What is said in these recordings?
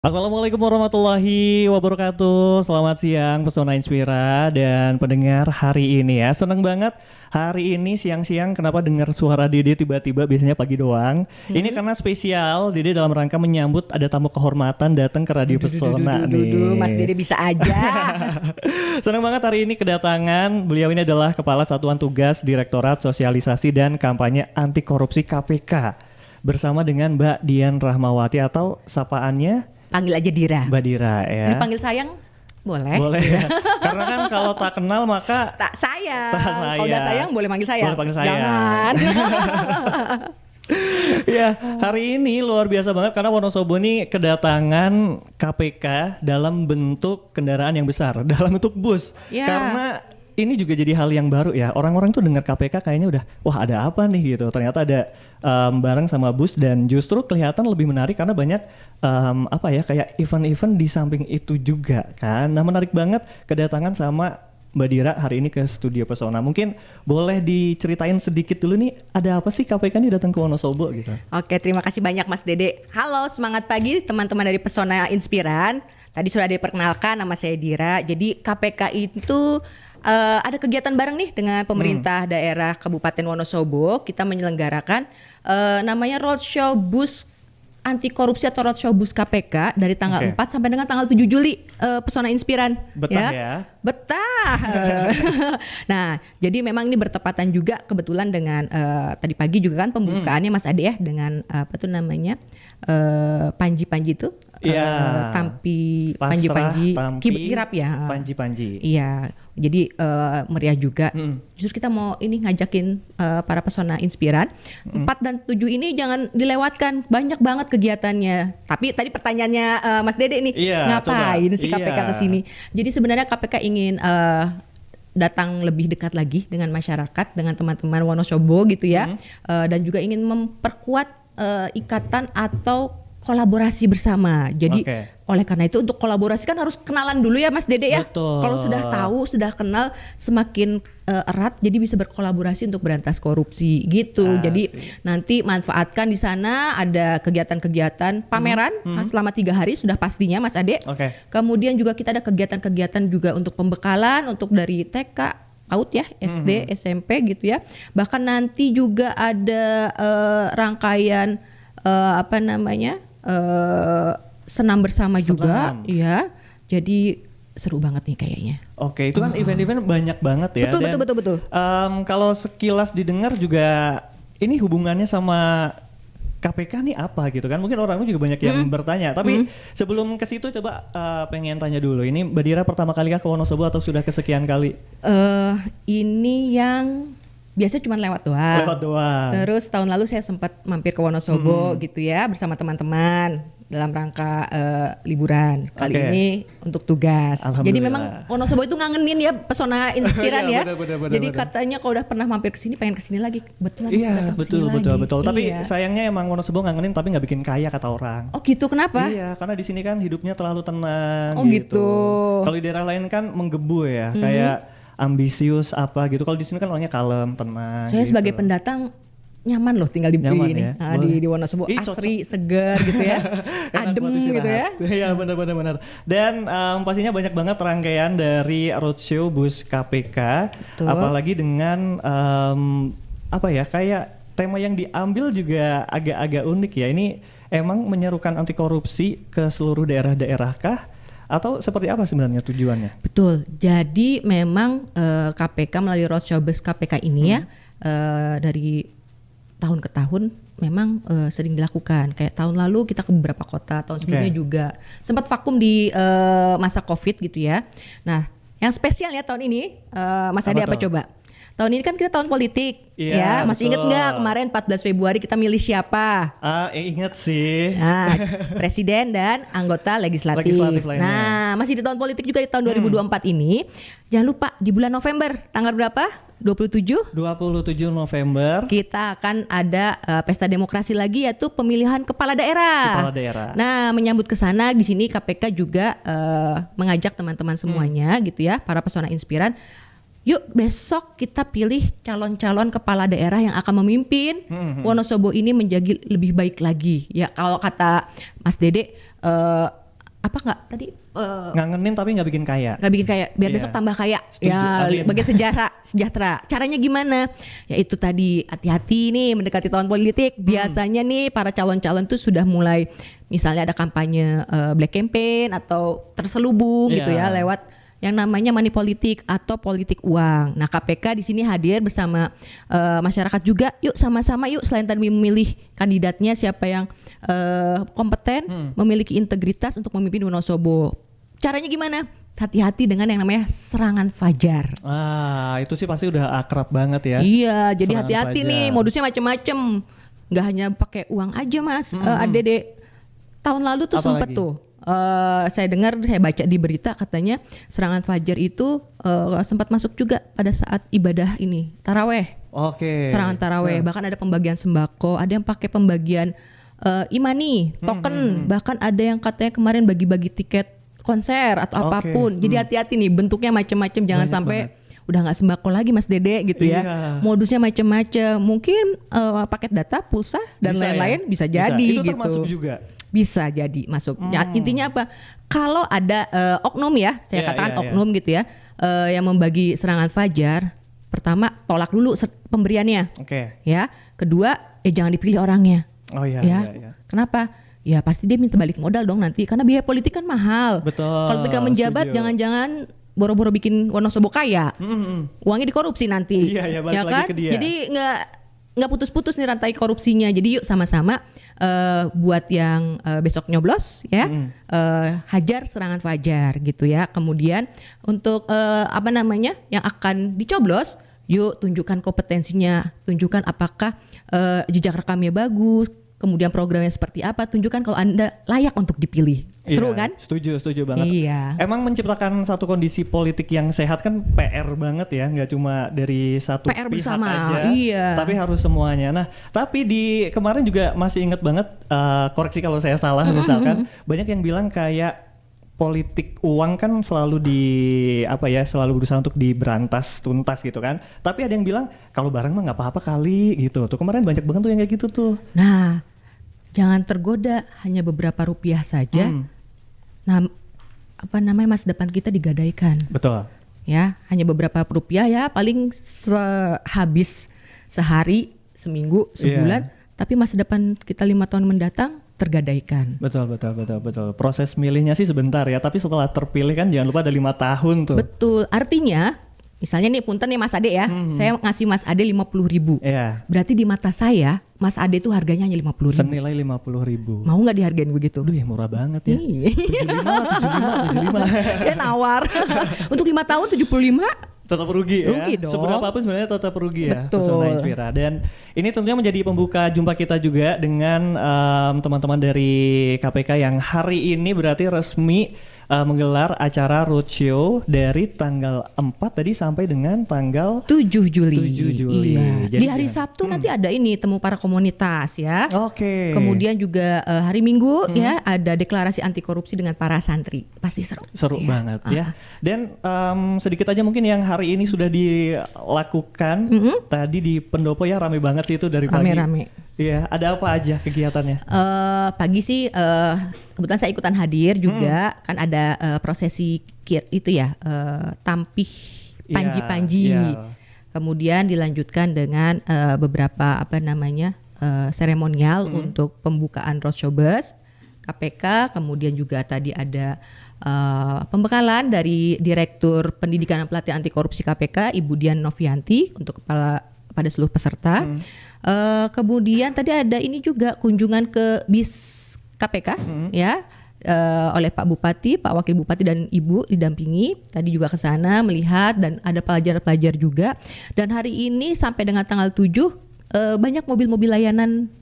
Assalamualaikum warahmatullahi wabarakatuh. Selamat siang Pesona Inspira dan pendengar hari ini ya. Senang banget hari ini siang-siang kenapa dengar suara Dede tiba-tiba, biasanya pagi doang. Ini karena spesial, Dede dalam rangka menyambut ada tamu kehormatan datang ke Radio Pesona nih. Mas Dede bisa aja. Senang banget hari ini kedatangan. Beliau ini adalah Kepala Satuan Tugas Direktorat Sosialisasi dan Kampanye Anti Korupsi KPK. Bersama dengan Mbak Dian Rahmawati atau sapaannya Panggil aja Dira. Mbak Dira ya. Dipanggil sayang boleh. Boleh ya. Karena kan kalau tak kenal maka Tak sayang. Tak sayang. Kalau udah sayang boleh manggil sayang. Boleh panggil sayang. Jangan. ya, hari ini luar biasa banget karena Wonosobo ini kedatangan KPK dalam bentuk kendaraan yang besar, dalam bentuk bus. Ya. Karena ini juga jadi hal yang baru ya. Orang-orang tuh dengar KPK kayaknya udah, wah ada apa nih gitu. Ternyata ada bareng sama bus dan justru kelihatan lebih menarik karena banyak kayak event-event di samping itu juga kan. Nah, menarik banget kedatangan sama Mbak Dira hari ini ke Studio Pesona. Mungkin boleh diceritain sedikit dulu nih, ada apa sih KPK nih datang ke Wonosobo gitu. Oke, terima kasih banyak Mas Dede. Halo, semangat pagi teman-teman dari Pesona Inspiran. Tadi sudah diperkenalkan, nama saya Dira. Jadi KPK itu ada kegiatan bareng nih dengan pemerintah daerah Kabupaten Wonosobo. Kita menyelenggarakan namanya Roadshow Bus Anti Korupsi atau Roadshow Bus KPK dari tanggal 4 sampai dengan tanggal 7 Juli. Pesona Inspiran. Betah ya? Betah. Nah, jadi memang ini bertepatan juga kebetulan dengan tadi pagi juga kan pembukaannya Mas Ade ya dengan apa tuh namanya Panji-Panji itu. Tampi Panji-Panji kirap ya. Panji-Panji. Iya, jadi meriah juga. Justru kita mau ini ngajakin para pesona Inspiran 4 dan 7 ini jangan dilewatkan, banyak banget kegiatannya. Tapi tadi pertanyaannya Mas Dede nih, ngapain sih KPK kesini? Jadi sebenarnya KPK ingin datang lebih dekat lagi dengan masyarakat, dengan teman-teman Wonosobo gitu ya, dan juga ingin memperkuat ikatan atau kolaborasi bersama. Jadi oleh karena itu untuk kolaborasi kan harus kenalan dulu ya Mas Dede ya. Betul. Kalau sudah tahu, sudah kenal, semakin erat jadi bisa berkolaborasi untuk berantas korupsi gitu. Jadi nanti manfaatkan di sana ada kegiatan-kegiatan pameran selama 3 hari sudah pastinya Mas Ade. Kemudian juga kita ada kegiatan-kegiatan juga untuk pembekalan untuk dari TK PAUD ya, SD, SMP gitu ya. Bahkan nanti juga ada rangkaian senam bersama juga ya. Jadi seru banget nih kayaknya. Oke, itu kan event-event banyak banget ya. Betul. Kalau sekilas didengar juga ini hubungannya sama KPK nih apa gitu kan? Mungkin orang juga banyak yang bertanya. Tapi sebelum ke situ coba pengen tanya dulu. Ini Mbak Dira pertama kali ke Wonosobo atau sudah kesekian kali? Ini yang biasanya cuma lewat doang. Terus tahun lalu saya sempat mampir ke Wonosobo gitu ya bersama teman-teman dalam rangka liburan. Kali ini untuk tugas. Jadi memang Wonosobo itu ngangenin ya Pesona Inspiran ya. Bener, Jadi katanya kalau udah pernah mampir ke sini pengen ke sini lagi. Betul. Iya, betul. Tapi sayangnya emang Wonosobo ngangenin tapi nggak bikin kaya kata orang. Oh gitu, kenapa? Iya, karena di sini kan hidupnya terlalu tenang gitu. Kalau di daerah lain kan menggebu ya, kayak ambisius apa gitu. Kalau di sini kan orangnya kalem, tenang. Saya gitu. sebagai pendatang nyaman loh tinggal di ini ya? di Wonosobo, asri, segar gitu ya, adem gitu ya. Iya benar. Dan pastinya banyak banget rangkaian dari roadshow bus KPK. Betul. Apalagi dengan kayak tema yang diambil juga agak-agak unik ya. Ini emang menyerukan anti korupsi ke seluruh daerah-daerah kah? Atau seperti apa sebenarnya tujuannya? Betul, jadi memang KPK melalui roadshow bus KPK ini ya dari tahun ke tahun memang sering dilakukan. Kayak tahun lalu kita ke beberapa kota, tahun sebelumnya juga sempat vakum di masa COVID gitu ya. Nah, yang spesialnya tahun ini Mas Ade apa coba? Tahun ini kan kita tahun politik, ya masih inget nggak kemarin 14 Februari kita milih siapa? Ingat sih. Nah, presiden dan anggota legislatif lainnya. Nah, masih di tahun politik juga di tahun 2024 ini. Jangan lupa di bulan November, tanggal berapa? 27 November. Kita akan ada pesta demokrasi lagi yaitu pemilihan kepala daerah. Nah, menyambut ke sana di sini KPK juga mengajak teman-teman semuanya gitu ya, para pesona Inspiran. Yuk besok kita pilih calon-calon kepala daerah yang akan memimpin Wonosobo ini menjadi lebih baik lagi. Ya kalau kata Mas Dede tadi Ngangenin tapi nggak bikin kaya. nggak bikin kaya, biar Iya. besok tambah kaya. Setuju, Ya, amin. bagi sejahtera. Caranya gimana? Ya itu tadi, hati-hati nih mendekati tahun politik. Biasanya nih para calon-calon tuh sudah mulai, misalnya ada kampanye black campaign atau terselubung gitu ya Iya. lewat yang namanya money politik atau politik uang. Nah, KPK di sini hadir bersama masyarakat juga. Yuk sama-sama yuk, selain tadi memilih kandidatnya siapa yang kompeten, memiliki integritas untuk memimpin Wonosobo. Caranya gimana? Hati-hati dengan yang namanya serangan fajar. Itu sih pasti udah akrab banget ya. Iya, jadi Serangan hati-hati fajar. nih, modusnya macem-macem. Nggak hanya pakai uang aja mas, Adede. Tahun lalu tuh Apa sempet lagi? tuh. Saya dengar, saya baca di berita katanya serangan fajar itu sempat masuk juga pada saat ibadah ini taraweh, Oke. serangan taraweh. Bahkan ada pembagian sembako, ada yang pakai pembagian imani, token, bahkan ada yang katanya kemarin bagi-bagi tiket konser atau Oke. apapun. Jadi hati-hati nih, bentuknya macam-macam, jangan Banyak sampai banget. udah nggak sembako lagi Mas Dede gitu ya. Iya. Modusnya macam-macam, mungkin paket data, pulsa dan Bisa lain-lain ya? bisa jadi Itu gitu. termasuk juga. Bisa jadi masuk. Ya, intinya apa? Kalau ada oknum ya, saya Iya, katakan iya, iya. oknum gitu ya, yang membagi serangan fajar. Pertama, tolak dulu pemberiannya, Oke. ya. Kedua, jangan dipilih orangnya, Oh iya, ya. iya. Kenapa? Ya pasti dia minta balik modal dong nanti, karena biaya politik kan mahal. Betul. Kalau ketika menjabat, setuju. jangan-jangan boro-boro bikin Wonosobo kaya, uangnya dikorupsi nanti. Iya, ya, balik lagi ke dia. Jadi nggak putus-putus nih rantai korupsinya. Jadi yuk sama-sama buat yang besok nyoblos ya, hajar serangan fajar gitu ya. Kemudian untuk yang akan dicoblos, yuk tunjukkan kompetensinya, tunjukkan apakah jejak rekamnya bagus, kemudian programnya seperti apa, tunjukkan kalau Anda layak untuk dipilih. Seru Iya, kan? Setuju banget. Iya. Emang menciptakan satu kondisi politik yang sehat kan PR banget ya, nggak cuma dari satu PR pihak bersama, aja, iya. tapi harus semuanya. Nah, tapi di kemarin juga masih inget banget, koreksi kalau saya salah, misalkan banyak yang bilang kayak politik uang kan selalu selalu berusaha untuk diberantas tuntas gitu kan. Tapi ada yang bilang kalau barang mah nggak apa-apa kali gitu. Tuh kemarin banyak banget tuh yang kayak gitu tuh. Nah, jangan tergoda hanya beberapa rupiah saja. Nah, masa depan kita digadaikan. Betul. Ya, hanya beberapa rupiah ya, paling habis sehari, seminggu, sebulan. Tapi masa depan kita 5 tahun mendatang tergadaikan. Betul. Proses milihnya sih sebentar ya, tapi setelah terpilih kan jangan lupa ada 5 tahun tuh. Betul. Artinya, misalnya nih punten nih Mas Ade ya, saya ngasih Mas Ade 50.000. Iya. Berarti di mata saya, Mas Ade tuh harganya hanya 50.000. Senilai 50.000. Mau nggak dihargain begitu? Aduh, yang murah banget ya. Iya. 75. Dia nawar. Untuk 5 tahun 75. Tetap rugi ya. Rugi dong. Seberapapun sebenarnya tetap rugi ya. Betul. Pesona Inspira. Dan ini tentunya menjadi pembuka jumpa kita juga dengan teman-teman dari KPK yang hari ini berarti resmi menggelar acara roadshow dari tanggal 4 tadi sampai dengan tanggal 7 Juli. 7 Juli. Iya. Jadi Di hari Sabtu nanti ada ini temu para komunitas ya. Oke. Kemudian juga hari Minggu ya ada deklarasi anti korupsi dengan para santri. Pasti seru. Seru Ya. banget ya. Dan sedikit aja mungkin yang hari ini sudah dilakukan tadi di Pendopo ya, rame banget sih itu dari pagi. Rame-rame. Iya, ada apa aja kegiatannya? Pagi sih kebetulan saya ikutan hadir juga, kan ada prosesi itu ya, tampih panji-panji. Iya. Kemudian dilanjutkan dengan beberapa seremonial untuk pembukaan roadshow bus KPK. Kemudian juga tadi ada pembekalan dari Direktur Pendidikan dan Pelatihan Anti Korupsi KPK Ibu Dian Novianti untuk kepada seluruh peserta. Kemudian tadi ada ini juga kunjungan ke BIS KPK ya. Oleh Pak Bupati, Pak Wakil Bupati dan Ibu didampingi. Tadi juga ke sana melihat dan ada pelajar-pelajar juga. Dan hari ini sampai dengan tanggal 7 banyak mobil-mobil layanan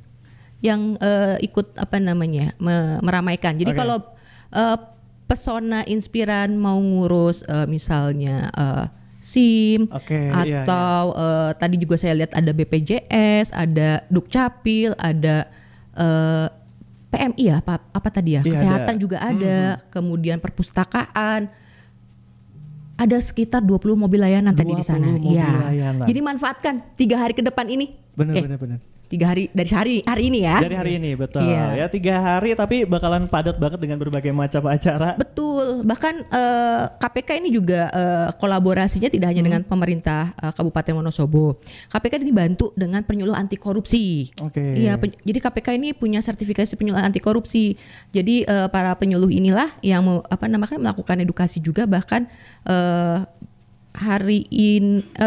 yang ikut meramaikan. Jadi kalau Pesona Inspiran mau ngurus misalnya SIM atau tadi juga saya lihat ada BPJS, ada Dukcapil, ada PMI ya, apa tadi ya, kesehatan ada. Juga ada, kemudian perpustakaan, ada sekitar 20 mobil layanan tadi di sana. Ya. Jadi manfaatkan 3 hari ke depan ini. Benar. hari dari hari ini ya. Dari hari ini betul. Iya. Ya 3 hari tapi bakalan padat banget dengan berbagai macam acara. Betul, bahkan KPK ini juga kolaborasinya tidak hanya dengan pemerintah Kabupaten Wonosobo. KPK dibantu dengan penyuluh anti korupsi. Oke. Iya, jadi KPK ini punya sertifikasi penyuluh anti korupsi. Jadi para penyuluh inilah yang melakukan edukasi juga, bahkan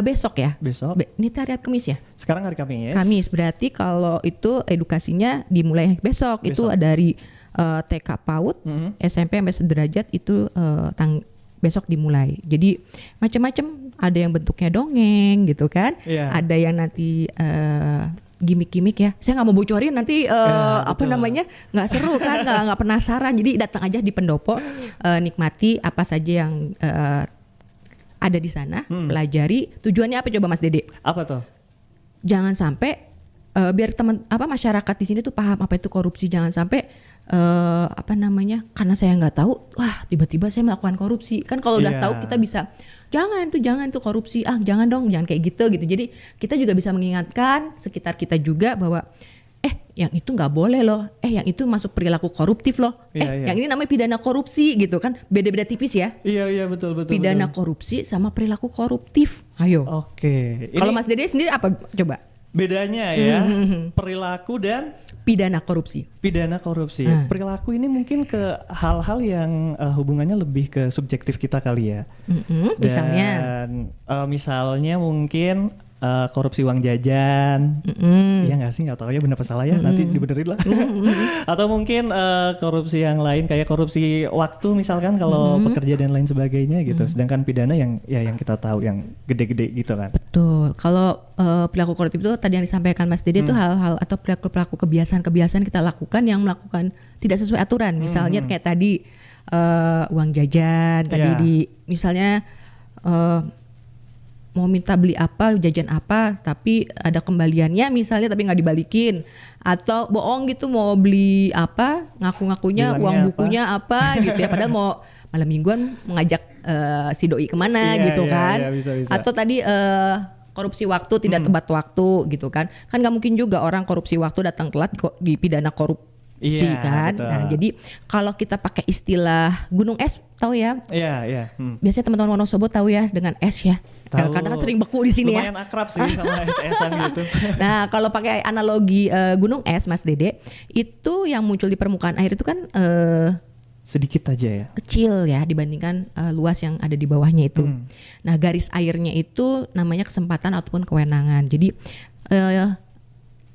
besok ya. Besok. Ini hari Kamis ya? Sekarang hari Kamis. Kamis, berarti kalau itu edukasinya dimulai besok. Itu dari TK PAUD, SMP sampai sederajat itu besok dimulai. Jadi macam-macam, ada yang bentuknya dongeng gitu kan. Yeah. Ada yang nanti gimmick-gimmick ya. Saya nggak mau bocorin nanti nggak seru kan, nggak penasaran. Jadi datang aja di pendopo, nikmati apa saja yang ada di sana, pelajari. Tujuannya apa coba Mas Dede? Apa tuh? Jangan sampai biar masyarakat di sini tuh paham apa itu korupsi. Jangan sampai karena saya nggak tahu, wah tiba-tiba saya melakukan korupsi. Kan kalau udah tahu kita bisa jangan tuh korupsi, jangan dong, jangan kayak gitu. Jadi kita juga bisa mengingatkan sekitar kita juga bahwa yang itu nggak boleh loh, yang itu masuk perilaku koruptif loh, yang ini namanya pidana korupsi gitu kan, beda-beda tipis ya. Iya betul. Pidana korupsi sama perilaku koruptif, ayo. Oke. Kalau Mas Dede sendiri apa coba? Bedanya ya, perilaku dan pidana korupsi. Perilaku ini mungkin ke hal-hal yang hubungannya lebih ke subjektif kita kali ya. Misalnya mungkin korupsi uang jajan. Iya nggak sih, nggak tahu ya benar apa salah ya, nanti dibenerin lah. Atau mungkin korupsi yang lain kayak korupsi waktu misalkan kalau pekerja dan lain sebagainya gitu. Sedangkan pidana yang kita tahu yang gede-gede gitu kan. Betul. Kalau perilaku koruptif itu tadi yang disampaikan Mas Dede itu hal-hal atau perilaku kebiasaan kita lakukan yang melakukan tidak sesuai aturan. Misalnya kayak tadi uang jajan, tadi misalnya mau minta beli apa, jajan apa, tapi ada kembaliannya misalnya tapi nggak dibalikin, atau bohong gitu mau beli apa, ngaku-ngakunya bilangnya uang bukunya apa gitu ya, padahal mau malam mingguan mengajak si doi kemana gitu kan. Bisa. Atau tadi korupsi waktu, tidak tepat waktu gitu kan nggak mungkin juga orang korupsi waktu datang telat kok dipidana korupsi kan. Betul. Nah jadi kalau kita pakai istilah gunung es, tahu ya? Iya. Biasanya teman-teman Wonosobo tahu ya dengan es ya. Karena kan sering beku di sini. Lumayan akrab sih sama es-esan gitu. Nah kalau pakai analogi gunung es Mas Dede, itu yang muncul di permukaan air itu kan sedikit aja ya. Kecil ya dibandingkan luas yang ada di bawahnya itu. Nah garis airnya itu namanya kesempatan ataupun kewenangan. Jadi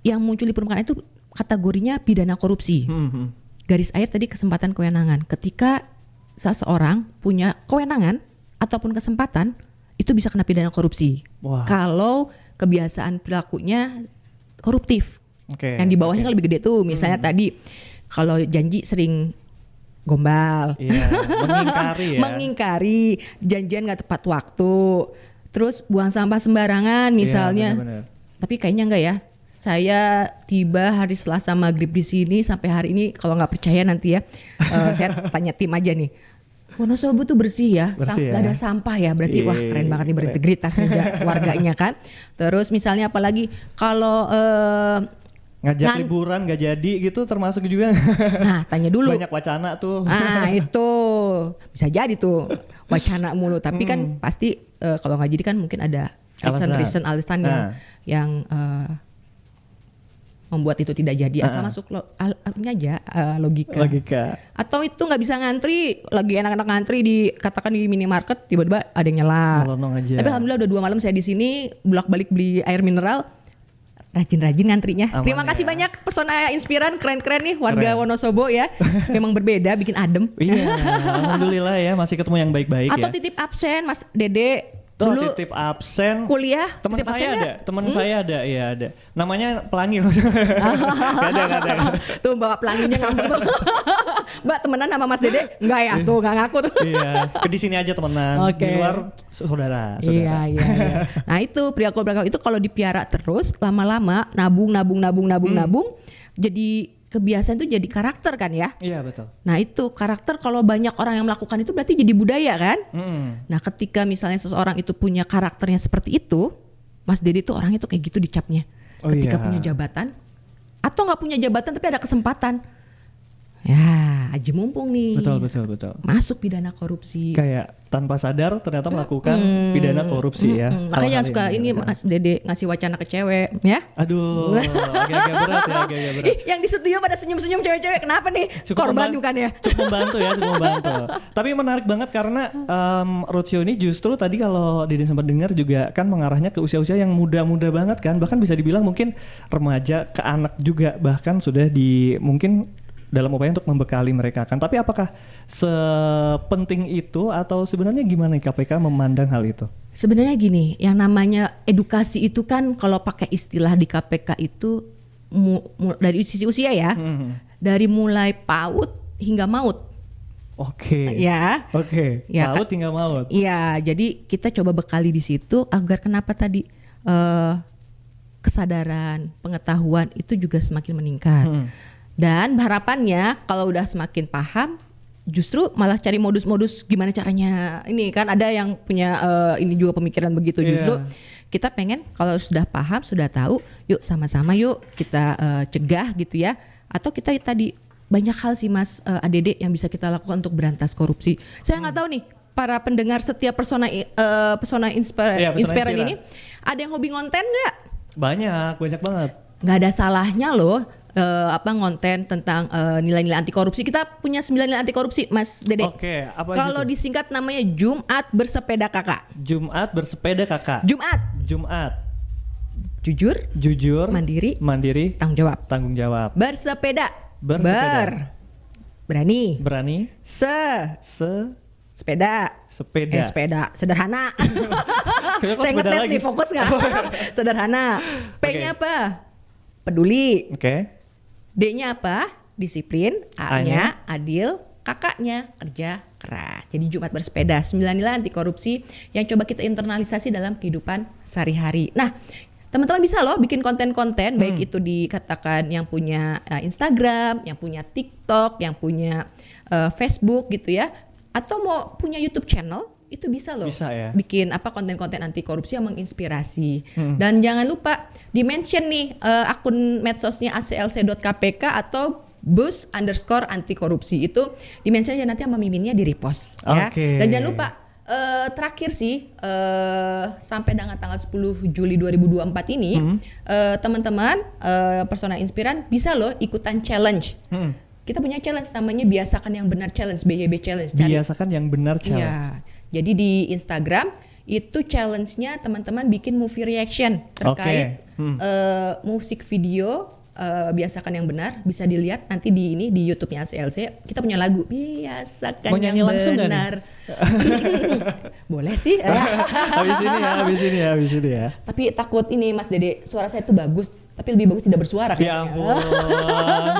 yang muncul di permukaan itu kategorinya pidana korupsi. Garis air tadi kesempatan kewenangan. Ketika seseorang punya kewenangan ataupun kesempatan, itu bisa kena pidana korupsi. Wah. Kalau kebiasaan perilakunya koruptif. Yang di bawahnya kan lebih gede tuh. Misalnya tadi kalau janji sering gombal, mengingkari, janjian nggak tepat waktu, terus buang sampah sembarangan misalnya. Bener. Tapi kayaknya enggak ya. Saya tiba hari Selasa maghrib di sini sampai hari ini, kalau nggak percaya nanti ya, saya tanya tim aja nih. Wonosobo tuh bersih ya, nggak ada sampah ya, berarti wah keren banget nih, berintegritas nih warganya kan. Terus misalnya apalagi kalau ngajak liburan nggak jadi gitu termasuk juga. Nah tanya dulu. Banyak wacana tuh. Itu bisa jadi tuh wacana mulu, tapi kan pasti kalau nggak jadi kan mungkin ada alasan yang membuat itu tidak jadi, asal masuk ini aja logika. Atau itu nggak bisa ngantri, lagi enak-enak ngantri katakan di minimarket, tiba-tiba ada yang nyala. Tapi alhamdulillah udah 2 malam saya di sini bolak-balik beli air mineral, rajin-rajin ngantrinya. Terima kasih banyak Pesona Inspiran, keren-keren nih warga Wonosobo ya. Memang berbeda, bikin adem. Iya, alhamdulillah ya masih ketemu yang baik-baik. Atau titip absen Mas Dede. Tuh dulu titip absen kuliah teman saya ada namanya Pelangi. Gak ada tuh bawa pelanginya ngambek tuh. Mbak temenan sama Mas Dede enggak ya, tuh nggak ngaku tuh. Iya, di sini aja temenan, di luar saudara. Iya. Nah itu perilaku itu kalau dipiara terus lama-lama nabung jadi kebiasaan itu jadi karakter kan ya. Iya betul. Nah itu karakter, kalau banyak orang yang melakukan itu berarti jadi budaya kan. Nah ketika misalnya seseorang itu punya karakternya seperti itu, Mas Dede tuh orang itu kayak gitu dicapnya. ketika iya. punya jabatan atau nggak punya jabatan tapi ada kesempatan. Ya, aji mumpung nih. Betul. Masuk pidana korupsi. Kayak tanpa sadar ternyata melakukan pidana korupsi ya. Makanya Hal-hal suka yang ini menyedihkan. Mas Dede ngasih wacana ke cewek, ya. Aduh, agak-agak berat ya, agak-agak berat. Ih, yang di studio pada senyum-senyum cewek-cewek. Kenapa nih? Korban bukan ya? Cukup membantu ya, cukup membantu. Tapi menarik banget karena roadshow ini justru tadi kalau Dede sempat dengar juga kan mengarahnya ke usia-usia yang muda-muda banget kan. Bahkan bisa dibilang mungkin remaja ke anak juga. Bahkan sudah di mungkin dalam upaya untuk membekali mereka kan. Tapi apakah sepenting itu atau sebenarnya gimana nih KPK memandang hal itu? Sebenarnya gini, yang namanya edukasi itu kan kalau pakai istilah di KPK itu dari sisi usia ya. Dari mulai PAUD hingga maut. Oke. Ya. Oke. Ya, PAUD hingga maut. Iya, jadi kita coba bekali di situ agar kenapa tadi kesadaran, pengetahuan itu juga semakin meningkat. Dan harapannya kalau udah semakin paham, justru malah cari modus-modus gimana caranya. Ini kan ada yang punya ini juga pemikiran begitu. Justru kita pengen kalau sudah paham, sudah tahu, yuk sama-sama yuk kita cegah gitu ya. Atau kita tadi banyak hal sih Mas ADD yang bisa kita lakukan untuk berantas korupsi. Saya nggak tahu nih para pendengar setiap Pesona Inspiran ini ada yang hobi ngonten nggak? Banyak banget. Nggak ada salahnya loh. Ngonten tentang nilai-nilai anti korupsi. Kita punya 9 nilai anti korupsi Mas Dede. Oke, apa kalau itu? disingkat namanya Jumat Bersepeda Kakak. Jumat bersepeda kakak. Jumat jujur, mandiri, tanggung jawab. Bersepeda. Berani. Sepeda. Sepeda. Sederhana. Saya ngetes nih, fokus nggak? Sederhana. P-nya apa? Peduli. Oke. D-nya apa? Disiplin. A-nya adil. Kakaknya kerja keras. Jadi Jumat Bersepeda, 9 nilai anti korupsi yang coba kita internalisasi dalam kehidupan sehari-hari. Nah, teman-teman bisa loh bikin konten-konten, baik itu dikatakan yang punya Instagram, yang punya TikTok, yang punya Facebook gitu ya, atau mau punya YouTube channel. Itu bisa loh, bikin konten-konten anti korupsi yang menginspirasi. Dan jangan lupa di-mention nih akun medsosnya aclc.kpk atau bus_anti korupsi. Itu di-mention aja, nanti sama miminnya di-repost ya. Dan jangan lupa terakhir sih sampai dengan tanggal 10 Juli 2024 ini teman-teman Pesona Inspiran bisa loh ikutan challenge. Kita punya challenge namanya Biasakan Yang Benar Challenge, BYB Challenge. Biasakan Yang Benar Challenge. Iya. Jadi di Instagram itu challenge-nya teman-teman bikin movie reaction terkait musik video Biasakan Yang Benar. Bisa dilihat nanti di YouTube-nya ACLC. Kita punya lagu Biasakan Yang Benar. Boleh sih. Habis ini ya. Tapi takut ini Mas Dede, suara saya tuh bagus. Tapi lebih bagus tidak bersuara. Ya ampun,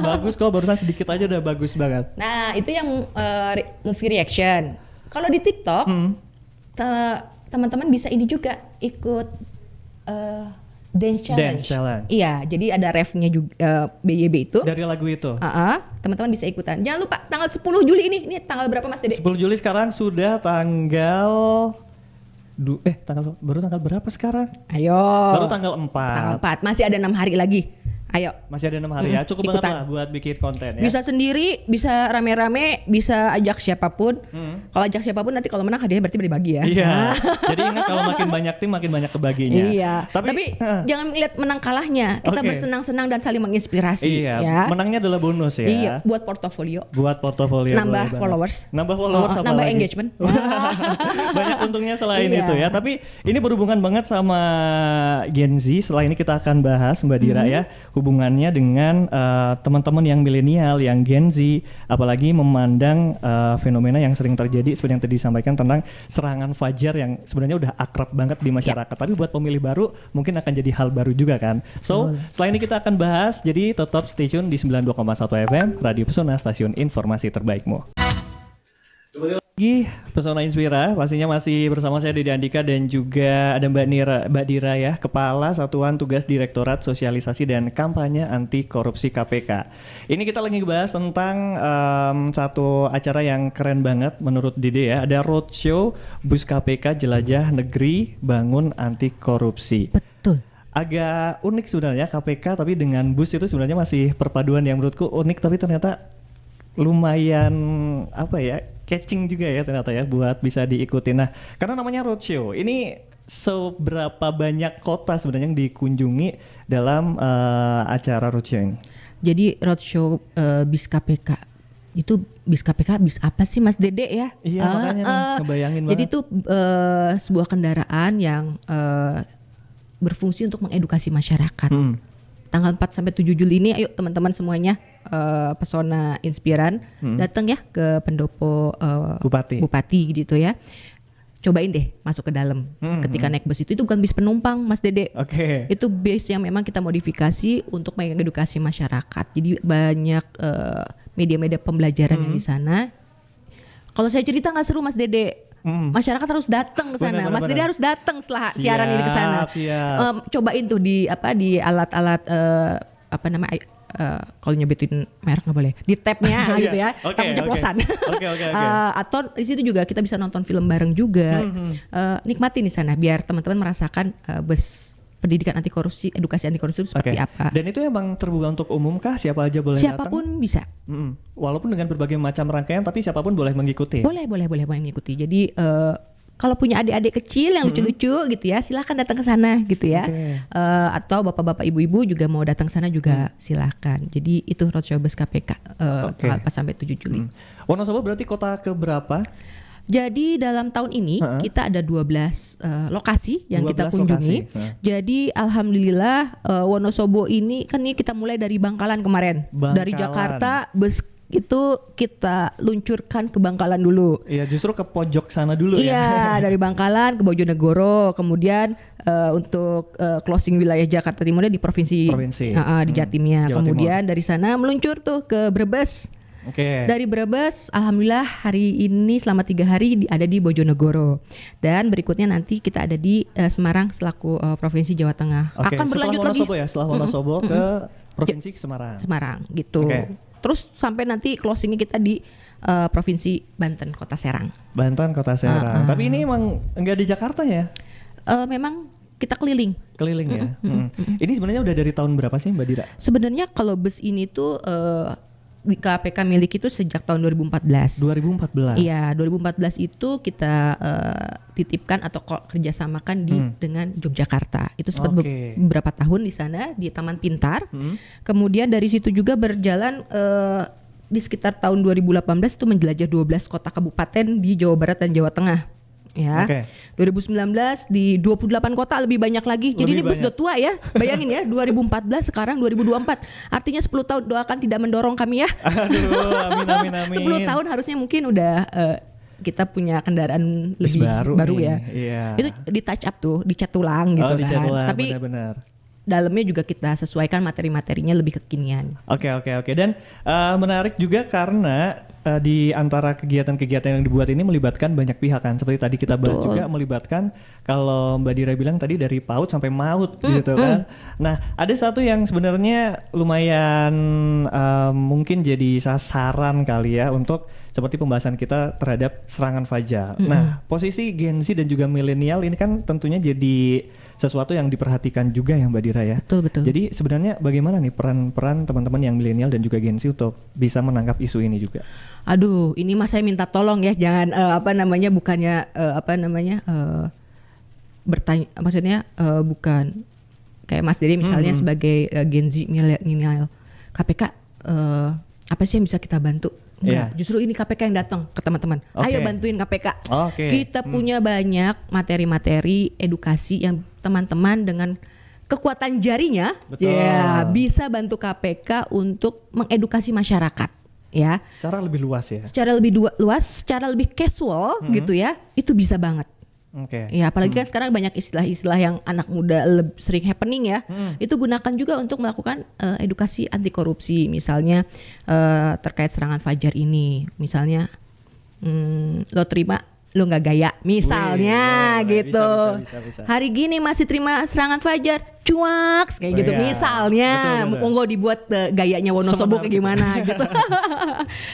bagus kok, barusan sedikit aja udah bagus banget. Nah itu yang movie reaction. Kalau di TikTok, teman-teman bisa ini juga ikut dance challenge. Iya, jadi ada refnya juga BYB itu. Dari lagu itu. Teman-teman bisa ikutan. Jangan lupa tanggal 10 Juli ini tanggal berapa Mas Dede? 10 Juli sekarang sudah tanggal baru tanggal berapa sekarang? Ayo. Baru tanggal 4. Tanggal 4, masih ada 6 hari lagi. Ayo. Masih ada 6 hari ya, cukup banget lah buat bikin konten ya. Bisa sendiri, bisa rame-rame, bisa ajak siapapun. Kalau ajak siapapun nanti kalau menang hadiahnya berarti dibagi ya. Iya. Jadi ingat kalau makin banyak tim makin banyak kebaginya. Iya. Tapi jangan lihat menang kalahnya. Kita bersenang-senang dan saling menginspirasi. Iya. Ya. Menangnya adalah bonus ya. Iya. Buat portofolio. Nambah followers. Nambah nambah engagement. Banyak untungnya selain itu ya. Tapi ini berhubungan banget sama Gen Z. Setelah ini kita akan bahas Mbak Dira ya. Hubungannya dengan teman-teman yang milenial, yang Gen Z, apalagi memandang fenomena yang sering terjadi seperti yang tadi disampaikan tentang serangan fajar yang sebenarnya udah akrab banget di masyarakat. Tapi buat pemilih baru mungkin akan jadi hal baru juga kan. So, setelah ini kita akan bahas, jadi tetap stay tune di 92,1 FM Radio Pesona, stasiun informasi terbaikmu. Lagi Pesona Inspira, pastinya masih bersama saya Dede Andika dan juga ada Mbak Dira ya, Kepala Satuan Tugas Direktorat Sosialisasi dan Kampanye Anti Korupsi KPK. Ini kita lagi ngebahas tentang satu acara yang keren banget menurut Dede ya, ada roadshow Bus KPK Jelajah Negeri Bangun Anti Korupsi. Betul. agak unik sebenarnya KPK, tapi dengan BUS itu sebenarnya masih perpaduan yang menurutku unik, tapi ternyata lumayan apa ya, catching juga ya ternyata ya buat bisa diikuti. Nah, karena namanya roadshow, ini seberapa banyak kota sebenarnya yang dikunjungi dalam acara roadshow ini? Jadi roadshow BIS KPK itu, BIS KPK BIS apa sih Mas Dede ya? Iya makanya nih, ngebayangin jadi banget. itu sebuah kendaraan yang berfungsi untuk mengedukasi masyarakat. Tanggal 4 sampai 7 Juli ini ayo teman-teman semuanya Pesona Inspiran datang ya ke pendopo Bupati gitu ya. Cobain deh masuk ke dalam. Ketika naik bus itu bukan bis penumpang Mas Dede. Itu bis yang memang kita modifikasi untuk mengedukasi masyarakat. Jadi banyak media-media pembelajaran yang di sana. Kalau saya cerita nggak seru Mas Dede. Masyarakat harus datang ke sana. Mas Dede harus datang setelah siaran ini ke sana. Cobain tuh di alat-alat apa namanya? Kalau nyebutin merek nggak boleh, di tabnya gitu ya, tab ceplosan. Atau di situ juga kita bisa nonton film bareng juga. Nikmatin di sana biar teman-teman merasakan bus pendidikan anti korupsi, edukasi anti korupsi itu seperti apa. Dan itu emang terbuka untuk umum kah? Siapa aja boleh siapapun datang? Bisa. Walaupun dengan berbagai macam rangkaian, tapi siapapun boleh mengikuti. Boleh mengikuti. Jadi kalau punya adik-adik kecil yang lucu-lucu gitu ya, silahkan datang ke sana gitu ya. Atau bapak-bapak ibu-ibu juga mau datang ke sana juga silahkan. Jadi itu roadshow BIS KPK tanggal 4 sampai 7 Juli. Wonosobo berarti kota keberapa? Jadi dalam tahun ini kita ada 12 lokasi yang kita kunjungi. Jadi alhamdulillah Wonosobo ini kan ini kita mulai dari Bangkalan kemarin. Dari Jakarta bus itu kita luncurkan ke Bangkalan dulu. Iya, justru ke pojok sana dulu ya. Iya, dari Bangkalan ke Bojonegoro, kemudian untuk closing wilayah Jakarta Timurnya di provinsi. Di Jatimnya. Kemudian dari sana meluncur tuh ke Brebes. Dari Brebes, alhamdulillah hari ini selama 3 hari ada di Bojonegoro. Dan berikutnya nanti kita ada di Semarang selaku provinsi Jawa Tengah. Akan berlanjut lagi. Setelah Wonosobo ke provinsi Semarang. Semarang gitu. Terus sampai nanti closingnya kita di provinsi Banten, Kota Serang. Tapi ini emang enggak di Jakarta ya? Memang kita keliling ya. Ini sebenarnya udah dari tahun berapa sih Mbak Dira? Sebenarnya kalau bus ini tuh di KPK milik itu sejak tahun 2014. Iya, 2014 itu kita titipkan atau kerjasamakan dengan Yogyakarta. Itu sempat beberapa tahun di sana di Taman Pintar. Kemudian dari situ juga berjalan di sekitar tahun 2018 itu menjelajah 12 kota kabupaten di Jawa Barat dan Jawa Tengah. Ya, 2019 di 28 kota lebih banyak lagi. Jadi ini bus udah tua ya. Bayangin ya, 2014 sekarang 2024. Artinya 10 tahun, doakan tidak mendorong kami ya. Aduh, amin. 10 tahun harusnya mungkin udah kita punya kendaraan lebih baru ya. Itu di touch up tuh, dicat ulang gitu kan. Tapi benar. Dalamnya juga kita sesuaikan materi-materinya lebih kekinian. Oke. Dan menarik juga karena di antara kegiatan-kegiatan yang dibuat ini melibatkan banyak pihak kan. Seperti tadi kita bahas juga melibatkan, kalau Mbak Dira bilang tadi dari PAUD sampai MAUD gitu kan. Nah, ada satu yang sebenarnya lumayan mungkin jadi sasaran kali ya untuk seperti pembahasan kita terhadap serangan fajar. Nah, posisi Gen Z dan juga milenial ini kan tentunya jadi sesuatu yang diperhatikan juga ya Mbak Dira ya. Betul. Jadi sebenarnya bagaimana nih peran teman-teman yang milenial dan juga Gen Z untuk bisa menangkap isu ini juga? Aduh, ini mas saya minta tolong ya, jangan bertanya, maksudnya bukan kayak Mas Dede misalnya sebagai Gen Z milenial, KPK apa sih yang bisa kita bantu? Enggak, justru ini KPK yang datang ke teman-teman. Ayo bantuin KPK. Kita punya banyak materi-materi edukasi yang teman-teman dengan kekuatan jarinya bisa bantu KPK untuk mengedukasi masyarakat. Ya. Secara lebih luas ya. Secara lebih luas, secara lebih casual gitu ya. Itu bisa banget. Ya, apalagi kan sekarang banyak istilah-istilah yang anak muda sering happening ya. Itu gunakan juga untuk melakukan edukasi anti korupsi, misalnya terkait serangan fajar ini. Misalnya lo terima lu nggak gaya, misalnya Wih, gitu. bisa. Hari gini masih terima serangan fajar, cuak kayak gitu Iya. misalnya. Betul. Monggo dibuat gayanya Wonosobo kayak gimana gitu.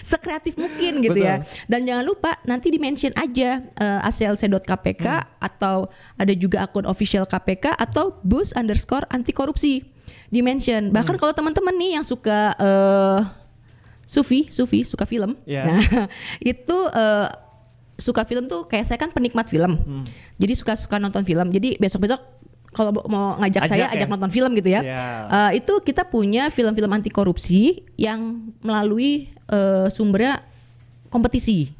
Sekreatif mungkin gitu ya. Dan jangan lupa nanti di-mention aja aclc.kpk atau ada juga akun official KPK atau bus_anti korupsi. Di-mention. Bahkan kalau teman-teman nih yang suka Sufi suka film. Yeah. Nah, itu suka film tuh kayak saya kan penikmat film. Jadi suka nonton film. Jadi besok-besok kalau mau ngajak saya ajak nonton film gitu ya. Itu kita punya film-film anti korupsi yang melalui sumbernya kompetisi.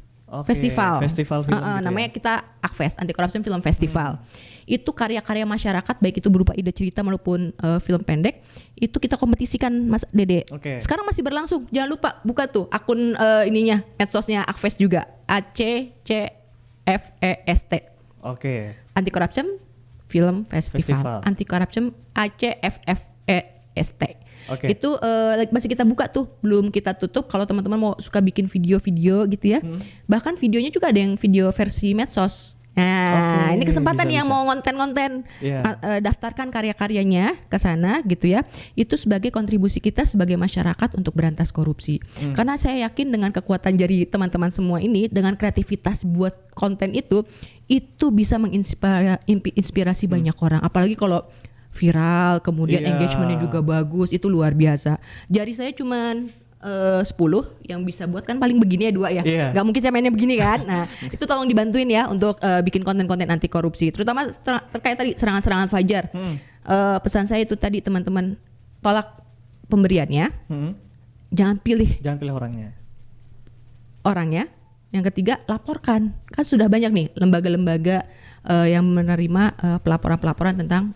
Festival film gitu namanya ya? Kita Akfest, Anti Corruption Film Festival. Itu karya-karya masyarakat baik itu berupa ide cerita maupun film pendek itu kita kompetisikan Mas Dede. Sekarang masih berlangsung. Jangan lupa buka tuh akun ininya medsosnya Akfest juga, ACCFEST. Anti Corruption Film Festival. Anti Corruption ACFEST. Itu masih kita buka tuh, belum kita tutup. Kalau teman-teman mau suka bikin video-video gitu ya, bahkan videonya juga ada yang video versi medsos. Nah, ini kesempatan yang mau konten-konten daftarkan karya-karyanya ke sana gitu ya. Itu sebagai kontribusi kita sebagai masyarakat untuk berantas korupsi. Karena saya yakin dengan kekuatan jari teman-teman semua ini, dengan kreativitas buat konten itu bisa menginspirasi banyak orang. Apalagi kalau viral, kemudian engagementnya juga bagus, itu luar biasa. Jari saya cuman 10 yang bisa buat kan paling begini ya 2 ya. Gak mungkin saya mainnya begini kan. Nah itu tolong dibantuin ya untuk bikin konten-konten anti korupsi. Terutama terkait tadi serangan-serangan fajar. Pesan saya itu tadi teman-teman, tolak pemberiannya. Jangan pilih orangnya. Yang ketiga, laporkan. Kan sudah banyak nih lembaga-lembaga yang menerima pelaporan-pelaporan tentang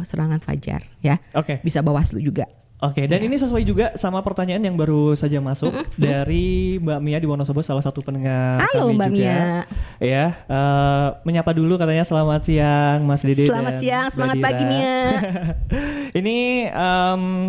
serangan fajar ya. Bisa Bawaslu juga. Dan ini sesuai juga sama pertanyaan yang baru saja masuk dari Mbak Mia di Wonosobo, salah satu pendengar Halo kami Mbak juga. Mia. Ya, menyapa dulu katanya selamat siang Mas Dede. Selamat siang, semangat pagi Mia. Ini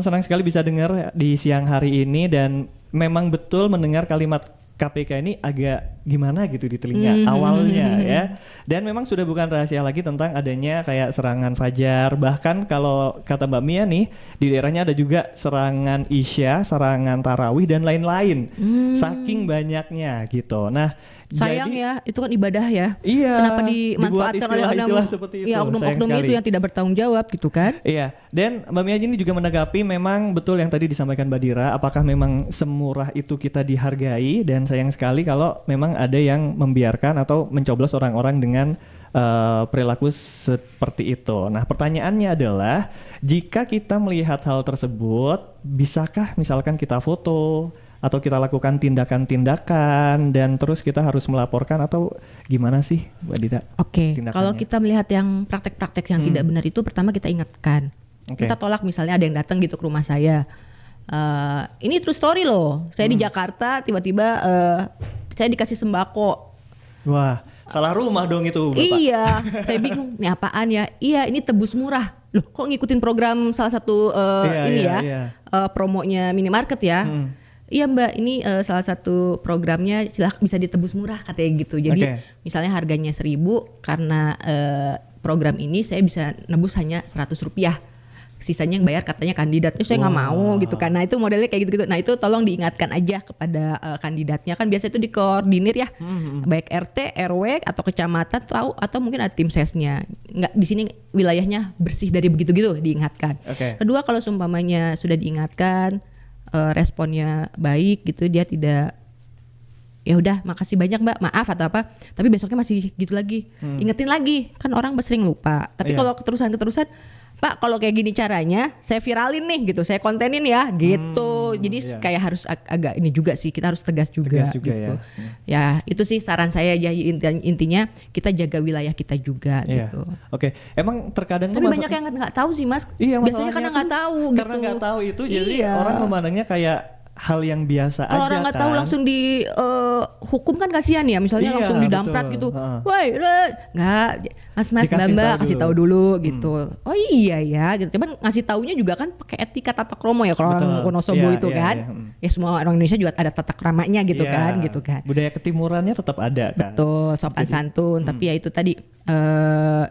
senang sekali bisa dengar di siang hari ini, dan memang betul mendengar kalimat KPK ini agak gimana gitu di telinga awalnya ya. Dan memang sudah bukan rahasia lagi tentang adanya kayak serangan fajar. Bahkan kalau kata Mbak Mia nih, di daerahnya ada juga serangan Isya, serangan tarawih dan lain-lain. Saking banyaknya gitu. Nah, sayang ya, itu kan ibadah ya. Iya. Kenapa dimanfaatkan oleh oknum-oknum itu yang tidak bertanggung jawab gitu kan? Iya. Dan Mbak Mia ini juga menanggapi, memang betul yang tadi disampaikan Mbak Dira, apakah memang semurah itu kita dihargai, dan sayang sekali kalau memang ada yang membiarkan atau mencoblos orang-orang dengan perilaku seperti itu. Nah, pertanyaannya adalah, jika kita melihat hal tersebut, bisakah misalkan kita foto atau kita lakukan tindakan-tindakan dan terus kita harus melaporkan, atau gimana sih Mbak Dita? Kalau kita melihat yang praktek-praktek yang tidak benar itu, pertama kita ingatkan. Kita tolak, misalnya ada yang datang gitu ke rumah saya. Ini true story loh. Saya di Jakarta tiba-tiba saya dikasih sembako. Wah, salah rumah dong itu Bapak. Iya, saya bingung. Ini apaan ya? Iya, ini tebus murah. Loh, kok ngikutin program salah satu promonya minimarket ya? Iya Mbak, ini salah satu programnya bisa ditebus murah katanya gitu. Jadi misalnya harganya 1.000, karena program ini saya bisa nebus hanya Rp100. Sisanya yang bayar katanya kandidat. Saya nggak mau gitu kan. Nah itu modelnya kayak gitu-gitu. Nah itu tolong diingatkan aja kepada kandidatnya. Kan biasa itu dikoordinir ya. Baik RT, RW atau kecamatan atau mungkin ada tim sesnya. Nggak, di sini wilayahnya bersih dari begitu-gitu, diingatkan. Kedua, kalau seumpamanya sudah diingatkan, responnya baik gitu, dia tidak, ya udah makasih banyak Mbak, maaf atau apa, tapi besoknya masih gitu lagi, ingetin lagi, kan orang sering lupa. Tapi kalau keterusan Pak, kalau kayak gini caranya, saya viralin nih gitu, saya kontenin ya gitu. Jadi kayak harus agak ini juga sih, kita harus tegas juga gitu. Ya itu sih saran saya ya, intinya kita jaga wilayah kita juga gitu. Emang terkadang tapi banyak yang nggak tahu sih Mas. Iya, biasanya karena nggak tahu gitu. Karena nggak tahu itu, jadi orang memandangnya kayak hal yang biasa Kalau aja orang nggak kan. tahu langsung di hukum kan kasihan ya, misalnya Iya, langsung didamprat betul. gitu. Heeh. Woi, nggak, Mas Dikasih Mbak tahu kasih dulu. tahu dulu gitu. Oh iya ya, gitu. Cuman ngasih taunya juga kan pakai etika tata krama ya kalau orang Betul. Wonosobo Iya, itu iya, kan. iya. Ya semua orang Indonesia juga ada tata kramanya gitu Iya. kan, gitu kan. Budaya ketimurannya tetap ada kan. Betul, sopan santun. Tapi ya itu tadi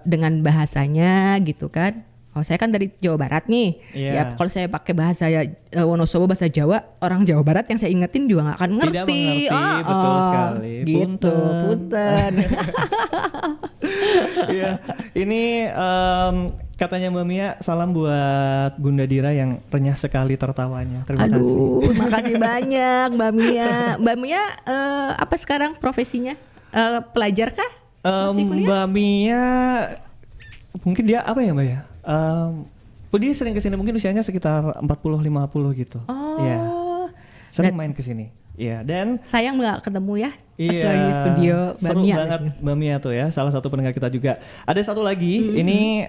dengan bahasanya gitu kan. Oh saya kan dari Jawa Barat nih, Iya. ya kalau saya pakai bahasa Wonosobo, bahasa Jawa, orang Jawa Barat yang saya ingetin juga nggak akan ngerti. Tidak mengerti, betul sekali. Gitu, punten. Iya. Ini katanya Mbak Mia, salam buat Bunda Dira yang renyah sekali tertawanya. Terima kasih. Aduh, makasih banyak Mbak Mia. Mbak Mia apa sekarang profesinya? Pelajar kah? Masih kuliah? Mbak Mia mungkin dia apa ya Mbak ya? Dia sering kesini, mungkin usianya sekitar 40-50 gitu. Oh. Iya. Sering main kesini. Iya, dan Sayang nggak ketemu ya pas iya, lagi studio Mbak seru Mia. banget Mbak Mia tuh ya, salah satu pendengar kita juga. Ada satu lagi, ini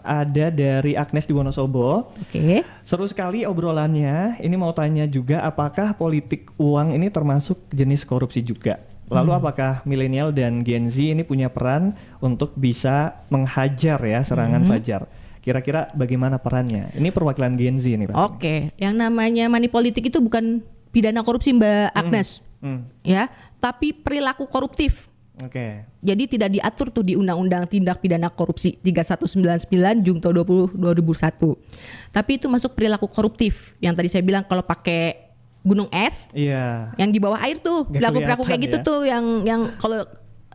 ada dari Agnes di Wonosobo. Oke. Seru sekali obrolannya. Ini mau tanya juga, apakah politik uang ini termasuk jenis korupsi juga? Lalu apakah milenial dan Gen Z ini punya peran untuk bisa menghajar ya serangan fajar? Kira-kira bagaimana perannya? Ini perwakilan Gen Z nih Pak. Oke, yang namanya money politik itu bukan pidana korupsi Mbak Agnes, ya, tapi perilaku koruptif. Oke. Jadi tidak diatur tuh di Undang-Undang Tindak Pidana Korupsi 3199 Jungto 20 2001. Tapi itu masuk perilaku koruptif. Yang tadi saya bilang kalau pakai gunung es, Iya. yang di bawah air tuh, Nggak perilaku-perilaku kayak gitu kelihatan ya. tuh yang kalau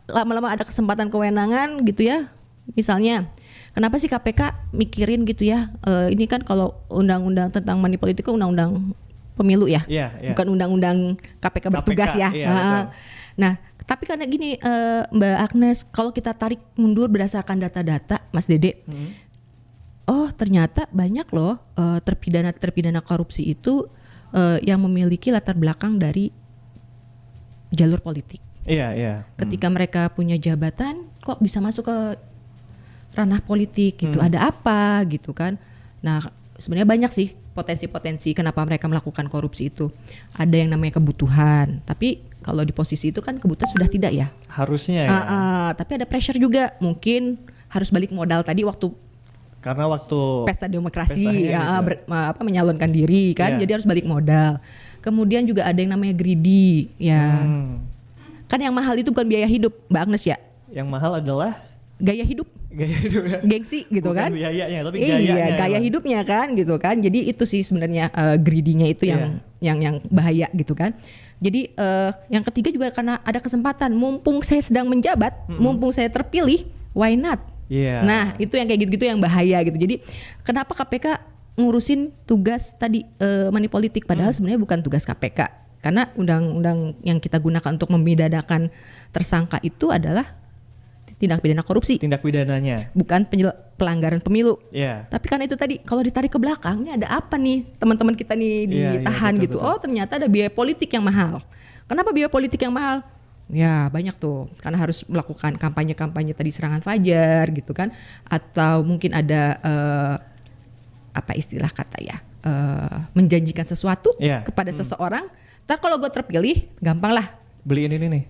lama-lama ada kesempatan kewenangan gitu ya. Misalnya, kenapa sih KPK mikirin gitu ya? Ini kan kalau undang-undang tentang money politik itu undang-undang pemilu ya, Iya, iya. bukan undang-undang KPK bertugas ya. iya, betul. Nah, tapi karena gini Mbak Agnes, kalau kita tarik mundur berdasarkan data-data, Mas Dede, oh ternyata banyak loh terpidana korupsi itu yang memiliki latar belakang dari jalur politik. Iya, iya. Ketika mereka punya jabatan, kok bisa masuk ke ranah politik gitu? Ada apa gitu kan? Nah, sebenarnya banyak sih potensi-potensi kenapa mereka melakukan korupsi itu. Ada yang namanya kebutuhan, tapi kalau di posisi itu kan kebutuhan sudah tidak ya. Harusnya ya. Tapi ada pressure juga, mungkin harus balik modal tadi waktu Karena waktu pesta demokrasi, pestanya gitu. menyalonkan diri kan, Iya. jadi harus balik modal. Kemudian juga ada yang namanya greedy, ya. Kan yang mahal itu bukan biaya hidup, Mbak Agnes ya, Yang mahal adalah gaya hidup, gaya hidup ya. gengsi gitu Bukan kan. biayanya, tapi Iya, gayanya. gaya emang. hidupnya kan gitu kan. Jadi itu sih sebenarnya greedy-nya itu yang bahaya gitu kan. Jadi yang ketiga juga karena ada kesempatan, mumpung saya sedang menjabat, mumpung saya terpilih, why not? Iya. Nah, itu yang kayak gitu-gitu yang bahaya gitu. Jadi kenapa KPK ngurusin tugas tadi money politik padahal sebenarnya bukan tugas KPK. Karena undang-undang yang kita gunakan untuk memidanakan tersangka itu adalah tindak pidana korupsi, Tindak pidananya. bukan pelanggaran pemilu. Iya. Tapi karena itu tadi kalau ditarik ke belakang, ini ada apa nih teman-teman kita nih Iya, ditahan betul, gitu. betul. Oh ternyata ada biaya politik yang mahal. Kenapa biaya politik yang mahal? Ya banyak tuh, karena harus melakukan kampanye-kampanye tadi serangan fajar gitu kan. Atau mungkin ada apa istilah kata ya, menjanjikan sesuatu Iya. kepada seseorang. Ntar kalau gue terpilih, gampang lah. Beliin ini nih.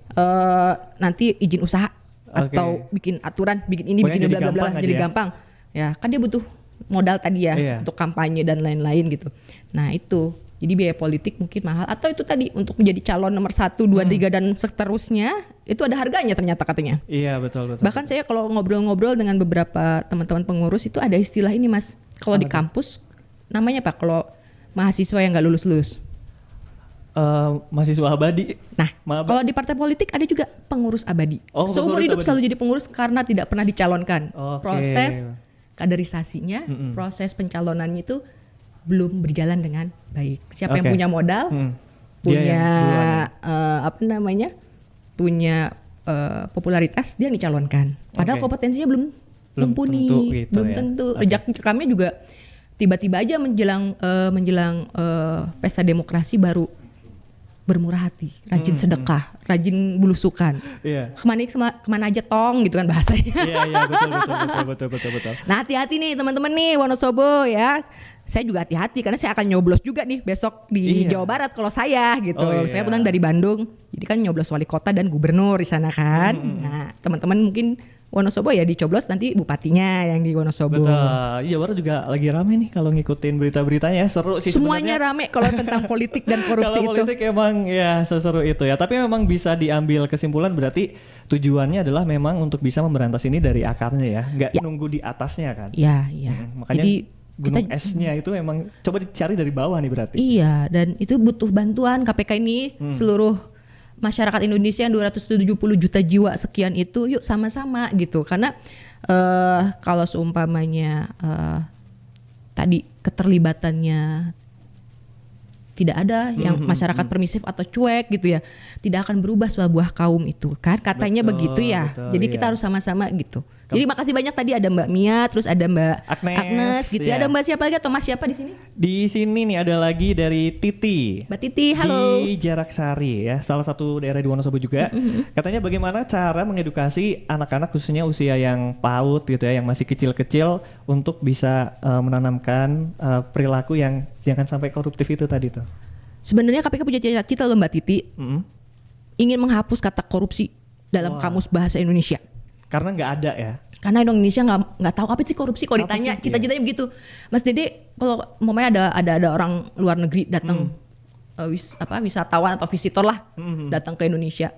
Nanti izin usaha Oke. atau bikin aturan, bikin ini, Pokoknya bikin jadi bla bla bla, gampang aja jadi ya. gampang. Ya, kan dia butuh modal tadi ya Iya. untuk kampanye dan lain-lain gitu. Nah, itu. Jadi biaya politik mungkin mahal atau itu tadi untuk menjadi calon nomor 1, 2, 3 dan seterusnya itu ada harganya ternyata katanya. Iya, betul. Bahkan saya kalau ngobrol-ngobrol dengan beberapa teman-teman pengurus itu ada istilah ini Mas. Kalau di kampus namanya apa? Kalau mahasiswa yang nggak lulus-lulus. Mahasiswa abadi. Nah, Maba. kalau di partai politik ada juga pengurus abadi. Oh, Seumur pengurus hidup abadi. selalu jadi pengurus karena tidak pernah dicalonkan. Oke. Proses kaderisasinya, proses pencalonannya itu belum berjalan dengan baik. Siapa yang Oke. punya modal, Dia punya yang duluan. apa namanya, punya popularitas, dia yang dicalonkan. Padahal Oke. kompetensinya belum Belum mumpuni, tentu gitu belum ya. tentu. Oke. Rekamnya juga tiba-tiba aja menjelang pesta demokrasi baru bermurah hati, rajin sedekah, rajin belusukan. Iya. Kemana aja tong gitu kan bahasanya. Iya, betul. Nah hati-hati nih teman-teman nih Wonosobo ya. saya juga hati-hati karena saya akan nyoblos juga nih besok di Jawa Barat kalau saya gitu. Saya pulang dari Bandung, jadi kan nyoblos wali kota dan gubernur di sana kan. Nah, teman-teman mungkin Wonosobo ya dicoblos nanti bupatinya yang di Wonosobo. Betul. Jawa Barat juga lagi rame nih kalau ngikutin berita-beritanya, seru sih semuanya sebenarnya. rame kalau tentang politik dan korupsi Kalau itu. politik emang ya seseru itu ya. Tapi memang bisa diambil kesimpulan berarti tujuannya adalah memang untuk bisa memberantas ini dari akarnya ya, nggak nunggu di atasnya kan. Iya. Makanya Jadi gunung esnya itu emang coba dicari dari bawah nih berarti. Iya, dan itu butuh bantuan KPK ini seluruh masyarakat Indonesia yang 270 juta jiwa sekian itu, yuk sama-sama gitu. Karena kalau seumpamanya tadi keterlibatannya tidak ada yang masyarakat permisif atau cuek gitu ya, tidak akan berubah sebuah kaum itu kan, katanya begitu ya. Jadi kita harus sama-sama gitu. Jadi makasih banyak tadi ada Mbak Mia, terus ada Mbak Agnes gitu ya. Ada Mbak siapa lagi atau Mas siapa di sini? Di sini nih ada lagi dari Titi. Mbak Titi, halo. Di Jarak Sari ya, salah satu daerah di Wonosobo juga. Katanya bagaimana cara mengedukasi anak-anak khususnya usia yang PAUD gitu ya, yang masih kecil-kecil untuk bisa menanamkan perilaku yang jangan sampai koruptif itu tadi tuh. Sebenarnya KPK punya cita-cita loh Mbak Titi, ingin menghapus kata korupsi dalam kamus bahasa Indonesia. Karena nggak ada ya. Karena Indonesia nggak tahu apa sih korupsi. Kalau ditanya cita-citanya begitu, Mas Dede, kalau umpamanya ada orang luar negeri datang, wisatawan atau visitor lah datang ke Indonesia,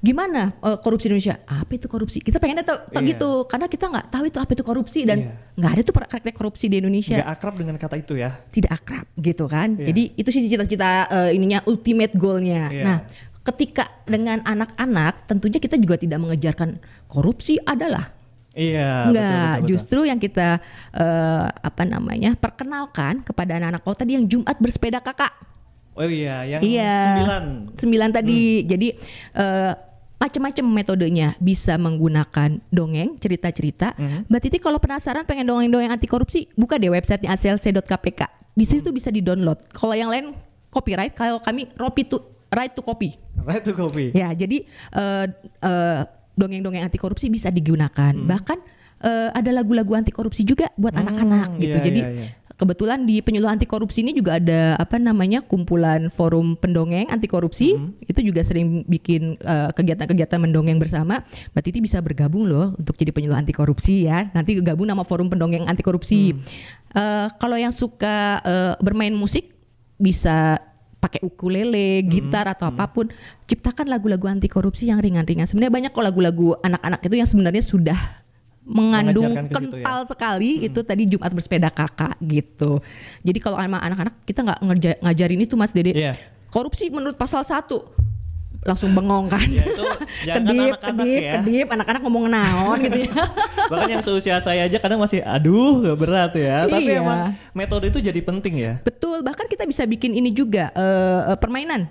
gimana korupsi Indonesia? Apa itu korupsi? Kita pengennya tahu gitu, karena kita nggak tahu itu apa itu korupsi dan nggak ada tuh praktek korupsi di Indonesia. Nggak akrab dengan kata itu ya? Tidak akrab gitu kan. Jadi itu sih cita-cita ininya, ultimate goalnya. Nah, ketika dengan anak-anak tentunya kita juga tidak mengejarkan korupsi adalah enggak, betul. Justru yang kita perkenalkan kepada anak-anak tadi yang Jumat bersepeda kakak. Oh iya, yang 9 tadi. Jadi macam-macam metodenya, bisa menggunakan dongeng, cerita-cerita. Mbak Titi kalau penasaran pengen dongeng-dongeng anti korupsi, buka deh websitenya aclc.kpk. Di situ bisa di-download. Kalau yang lain copyright, kalau kami right to copy. Right to copy. Ya, jadi dongeng-dongeng anti korupsi bisa digunakan. Bahkan ada lagu-lagu anti korupsi juga buat anak-anak gitu. Jadi kebetulan di penyuluh anti korupsi ini juga ada kumpulan forum pendongeng anti korupsi. Itu juga sering bikin kegiatan-kegiatan mendongeng bersama. Mbak Titi bisa bergabung loh untuk jadi penyuluh anti korupsi ya. Nanti gabung nama forum pendongeng anti korupsi. Kalau yang suka bermain musik bisa pakai ukulele, gitar atau apapun, ciptakan lagu-lagu anti korupsi yang ringan-ringan. Sebenarnya banyak kok lagu-lagu anak-anak itu yang sebenarnya sudah mengandung kental sekali. Itu tadi Jumat bersepeda kakak gitu. Jadi kalau sama anak-anak kita nggak ngajarin itu Mas Dede. Korupsi menurut pasal 1 langsung bengong kan. Ya, itu kedip, anak-anak ngomong naon gitu ya. Bahkan yang seusia saya aja kadang masih berat ya. Tapi emang metode itu jadi penting ya. Betul, bahkan kita bisa bikin ini juga permainan.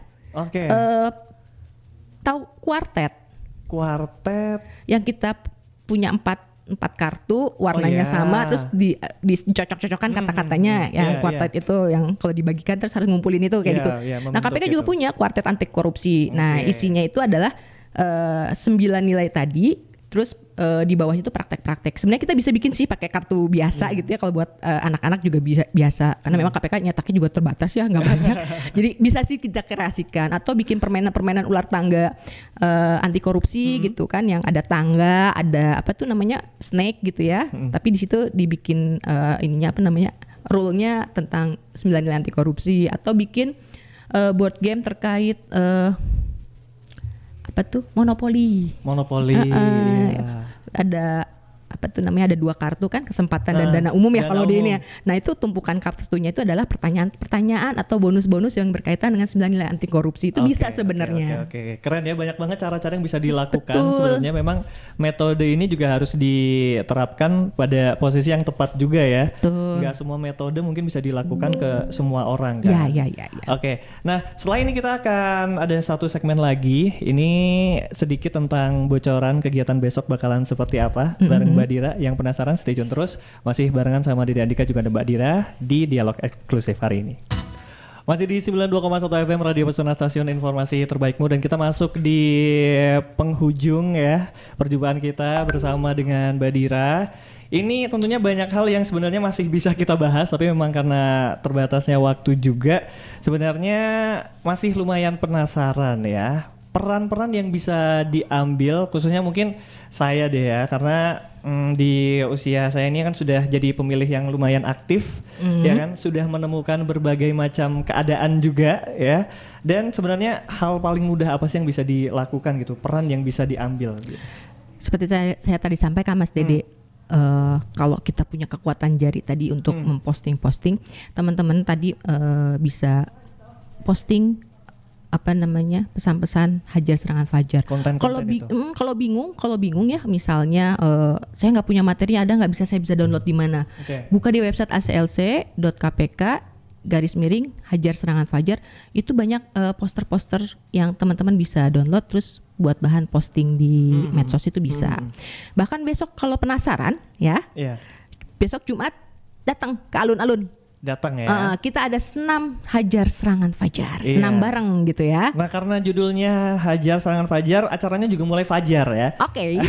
Tahu kuartet? Kuartet yang kita punya empat kartu, warnanya sama, terus dicocok-cocokkan kata-katanya. Yang kuartet itu yang kalau dibagikan terus harus ngumpulin itu kayak gitu. Nah, KPK juga punya kuartet anti korupsi. Nah, isinya itu adalah 9 nilai tadi, terus di bawahnya itu praktek-praktek. Sebenarnya kita bisa bikin sih pakai kartu biasa gitu ya, kalau buat anak-anak juga biasa. Karena memang KPK nyetaknya juga terbatas ya, nggak banyak. Jadi bisa sih kita kreasikan atau bikin permainan-permainan ular tangga anti korupsi gitu kan, yang ada tangga, ada snake gitu ya. Tapi di situ dibikin rule-nya tentang 9 nilai anti korupsi, atau bikin board game terkait monopoli. Ada ada 2 kartu kan, kesempatan dan dana umum ya kalau di ini ya. Nah, itu tumpukan kartunya itu adalah pertanyaan atau bonus-bonus yang berkaitan dengan 9 nilai anti korupsi. Itu bisa sebenarnya. Oke. Keren ya, banyak banget cara-cara yang bisa dilakukan. Sebenarnya memang metode ini juga harus diterapkan pada posisi yang tepat juga ya. Nggak semua metode mungkin bisa dilakukan ke semua orang kan. Ya. Oke. Nah, setelah ini kita akan ada satu segmen lagi. Ini sedikit tentang bocoran kegiatan besok bakalan seperti apa bareng Mbak Dira. Yang penasaran stay tune terus, masih barengan sama Dede Andika juga ada Mbak Dira di Dialog Eksklusif hari ini. Masih di 92,1 FM Radio Pesona, stasiun informasi terbaikmu, dan kita masuk di penghujung ya perjumpaan kita bersama dengan Mbak Dira. Ini tentunya banyak hal yang sebenarnya masih bisa kita bahas, tapi memang karena terbatasnya waktu juga, sebenarnya masih lumayan penasaran ya. Peran-peran yang bisa diambil, khususnya mungkin saya deh ya, karena di usia saya ini kan sudah jadi pemilih yang lumayan aktif, ya kan, sudah menemukan berbagai macam keadaan juga ya. Dan sebenarnya hal paling mudah apa sih yang bisa dilakukan gitu, peran yang bisa diambil gitu. Seperti saya tadi sampaikan Mas Dede, kalau kita punya kekuatan jari tadi untuk memposting, teman-teman tadi bisa posting pesan-pesan Hajar Serangan Fajar. Kalau bingung ya, misalnya saya nggak punya materi, saya bisa download di mana? Buka di website aclc.kpk/Hajar Serangan Fajar. Itu banyak poster-poster yang teman-teman bisa download terus buat bahan posting di medsos itu bisa. Bahkan besok kalau penasaran ya, besok Jumat datang ke alun-alun. Datang ya. Kita ada senam Hajar Serangan Fajar, senam bareng gitu ya. Nah, karena judulnya Hajar Serangan Fajar, acaranya juga mulai fajar ya. Oke.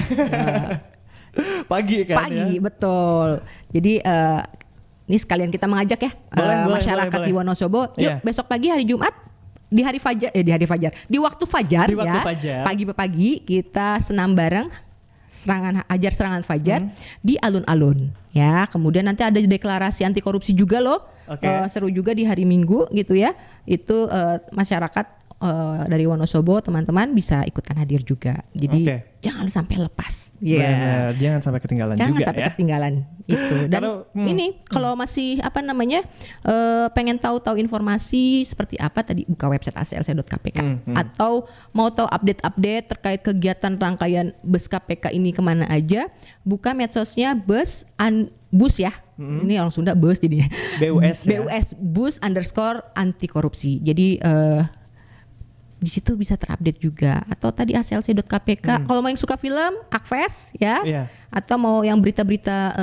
Pagi kan? Pagi, betul. Jadi ini sekalian kita mengajak ya masyarakat di Wonosobo. Yuk besok pagi hari Jumat di waktu fajar pagi-pagi kita senam bareng Hajar Serangan Fajar di alun-alun ya. Kemudian nanti ada deklarasi anti korupsi juga loh. Seru juga di hari Minggu gitu ya. Itu masyarakat dari Wonosobo, teman-teman bisa ikutan hadir juga. Jadi jangan sampai lepas. Benar, jangan sampai ketinggalan juga ya. Ketinggalan itu. Dan ini kalau masih pengen tahu informasi seperti apa, tadi buka website aclc.kpk atau mau tahu update-update terkait kegiatan rangkaian bus KPK ini kemana aja, buka medsosnya bus ya. Ini orang Sunda bus jadinya. BUS _anti korupsi. Jadi di situ bisa terupdate juga. Atau tadi aclc.kpk. Kalau mau yang suka film, Akves ya. Atau mau yang berita-berita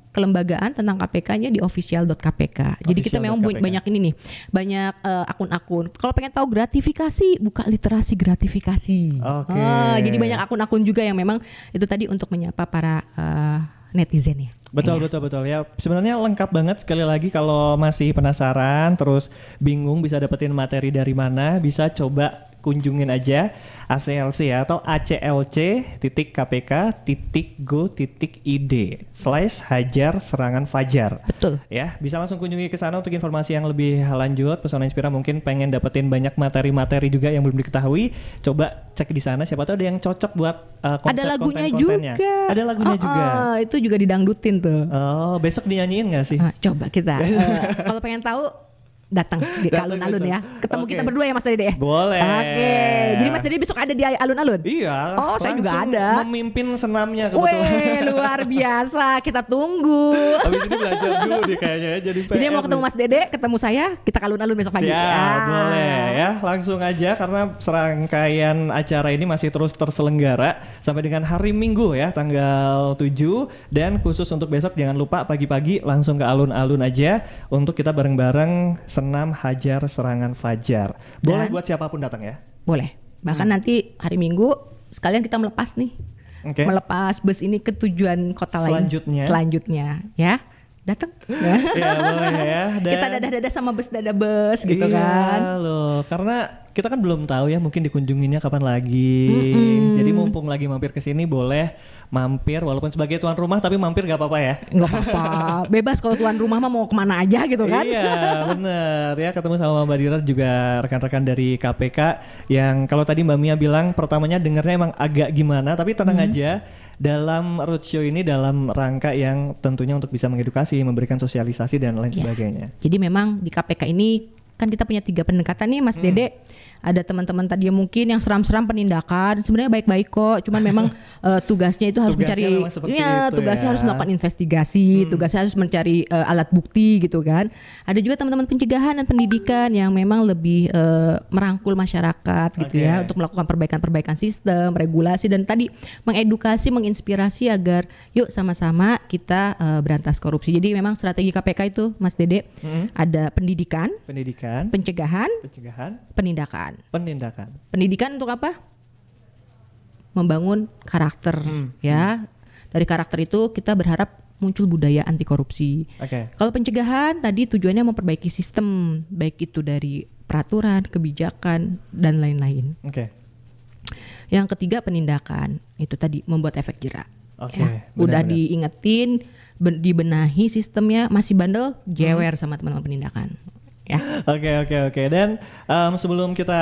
kelembagaan tentang KPK-nya di official.kpk. Jadi kita memang banyak ini nih, banyak akun-akun. Kalau pengen tahu gratifikasi, buka literasi gratifikasi. Jadi banyak akun-akun juga yang memang itu tadi untuk menyapa para netizen ya. Betul ya. Sebenarnya lengkap banget. Sekali lagi kalau masih penasaran terus bingung bisa dapetin materi dari mana, bisa coba kunjungin aja ACLC ya, atau aclc.go.id/Hajar Serangan Fajar. Betul. Ya, bisa langsung kunjungi ke sana untuk informasi yang lebih lanjut. Pesona Inspira mungkin pengen dapetin banyak materi-materi juga yang belum diketahui. Coba cek di sana, siapa tahu ada yang cocok buat ada lagunya juga. Ada lagunya juga. Itu juga didangdutin tuh. Besok dinyanyiin nggak sih? Coba kita. Kalau pengen tahu, datang di alun-alun ya. Ketemu kita berdua ya Mas Dede ya? Boleh. Jadi Mas Dede besok ada di alun-alun? Iya. Saya juga ada. Memimpin senamnya kebetulan. Luar biasa. Kita tunggu. Habis ini belajar dulu deh kayaknya ya. Jadi mau ketemu Mas Dede, ketemu saya, kita ke alun-alun besok pagi. Boleh ya. Langsung aja karena serangkaian acara ini masih terus terselenggara sampai dengan hari Minggu ya, tanggal 7. Dan khusus untuk besok jangan lupa pagi-pagi langsung ke alun-alun aja untuk kita bareng-bareng senam Hajar Serangan Fajar. Boleh buat siapapun datang ya? Boleh. Bahkan nanti hari Minggu sekalian kita melepas nih. Melepas bus ini ke tujuan kota selanjutnya ya. Datang. Ya boleh ya. Dan kita dadah-dadah sama bus gitu kan. Iya loh, karena kita kan belum tahu ya, mungkin dikunjunginya kapan lagi. Jadi mumpung lagi mampir ke sini, boleh mampir walaupun sebagai tuan rumah, tapi mampir gak apa-apa ya. Gak apa-apa. Bebas kalau tuan rumah mah mau kemana aja gitu kan. Iya bener ya, ketemu sama Mbak Dira juga rekan-rekan dari KPK yang kalau tadi Mbak Mia bilang pertamanya dengarnya emang agak gimana, tapi tenang aja. Dalam roadshow ini dalam rangka yang tentunya untuk bisa mengedukasi, memberikan sosialisasi dan lain sebagainya. Jadi memang di KPK ini kan kita punya 3 pendekatan nih Mas Dede. ada teman-teman tadi yang mungkin yang seram-seram penindakan, sebenarnya baik-baik kok, cuman memang tugasnya itu harus Tugasnya mencari, memang seperti itu tugasnya ya. harus melakukan investigasi, tugasnya harus mencari alat bukti gitu kan. Ada juga teman-teman pencegahan dan pendidikan yang memang lebih merangkul masyarakat gitu ya, untuk melakukan perbaikan-perbaikan sistem, regulasi, dan tadi mengedukasi, menginspirasi agar yuk sama-sama kita berantas korupsi. Jadi memang strategi KPK itu Mas Dede ada pendidikan, pencegahan, penindakan. Pendidikan untuk apa? Membangun karakter ya. Dari karakter itu kita berharap muncul budaya anti korupsi. Kalau pencegahan tadi tujuannya memperbaiki sistem, baik itu dari peraturan, kebijakan, dan lain-lain. Yang ketiga penindakan, itu tadi membuat efek jerak. Udah diingetin, dibenahi sistemnya, masih bandel, jewer sama teman-teman penindakan. Ya. Oke. Dan sebelum kita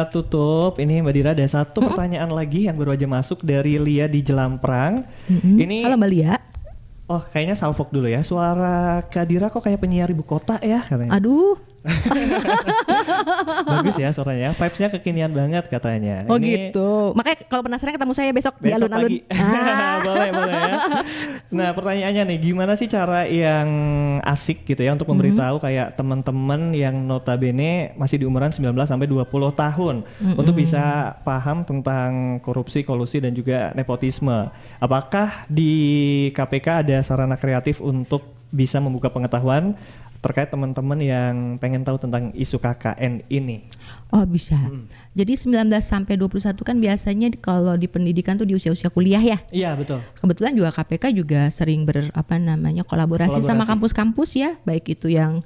tutup, ini Mbak Dira ada satu pertanyaan lagi yang baru aja masuk dari Lia di Jelamprang. Ini, halo Mbak Lia. Oh kayaknya salvok dulu ya. Suara Kak Dira kok kayak penyiar ibu kota ya katanya. Aduh. Bagus ya suaranya. Vibes-nya kekinian banget katanya. Oh ini, gitu. Makanya kalau penasaran ketemu saya besok di alun-alun. Boleh ya. Nah pertanyaannya nih, gimana sih cara yang asik gitu ya untuk memberitahu kayak teman-teman yang notabene masih di umuran 19 sampai 20 tahun untuk bisa paham tentang korupsi, kolusi, dan juga nepotisme. Apakah di KPK ada sarana kreatif untuk bisa membuka pengetahuan terkait teman-teman yang pengen tahu tentang isu KKN ini? Oh bisa. Jadi 19 sampai 21 kan biasanya kalau di pendidikan tuh di usia-usia kuliah ya. Iya betul. Kebetulan juga KPK juga sering kolaborasi sama kampus-kampus ya, baik itu yang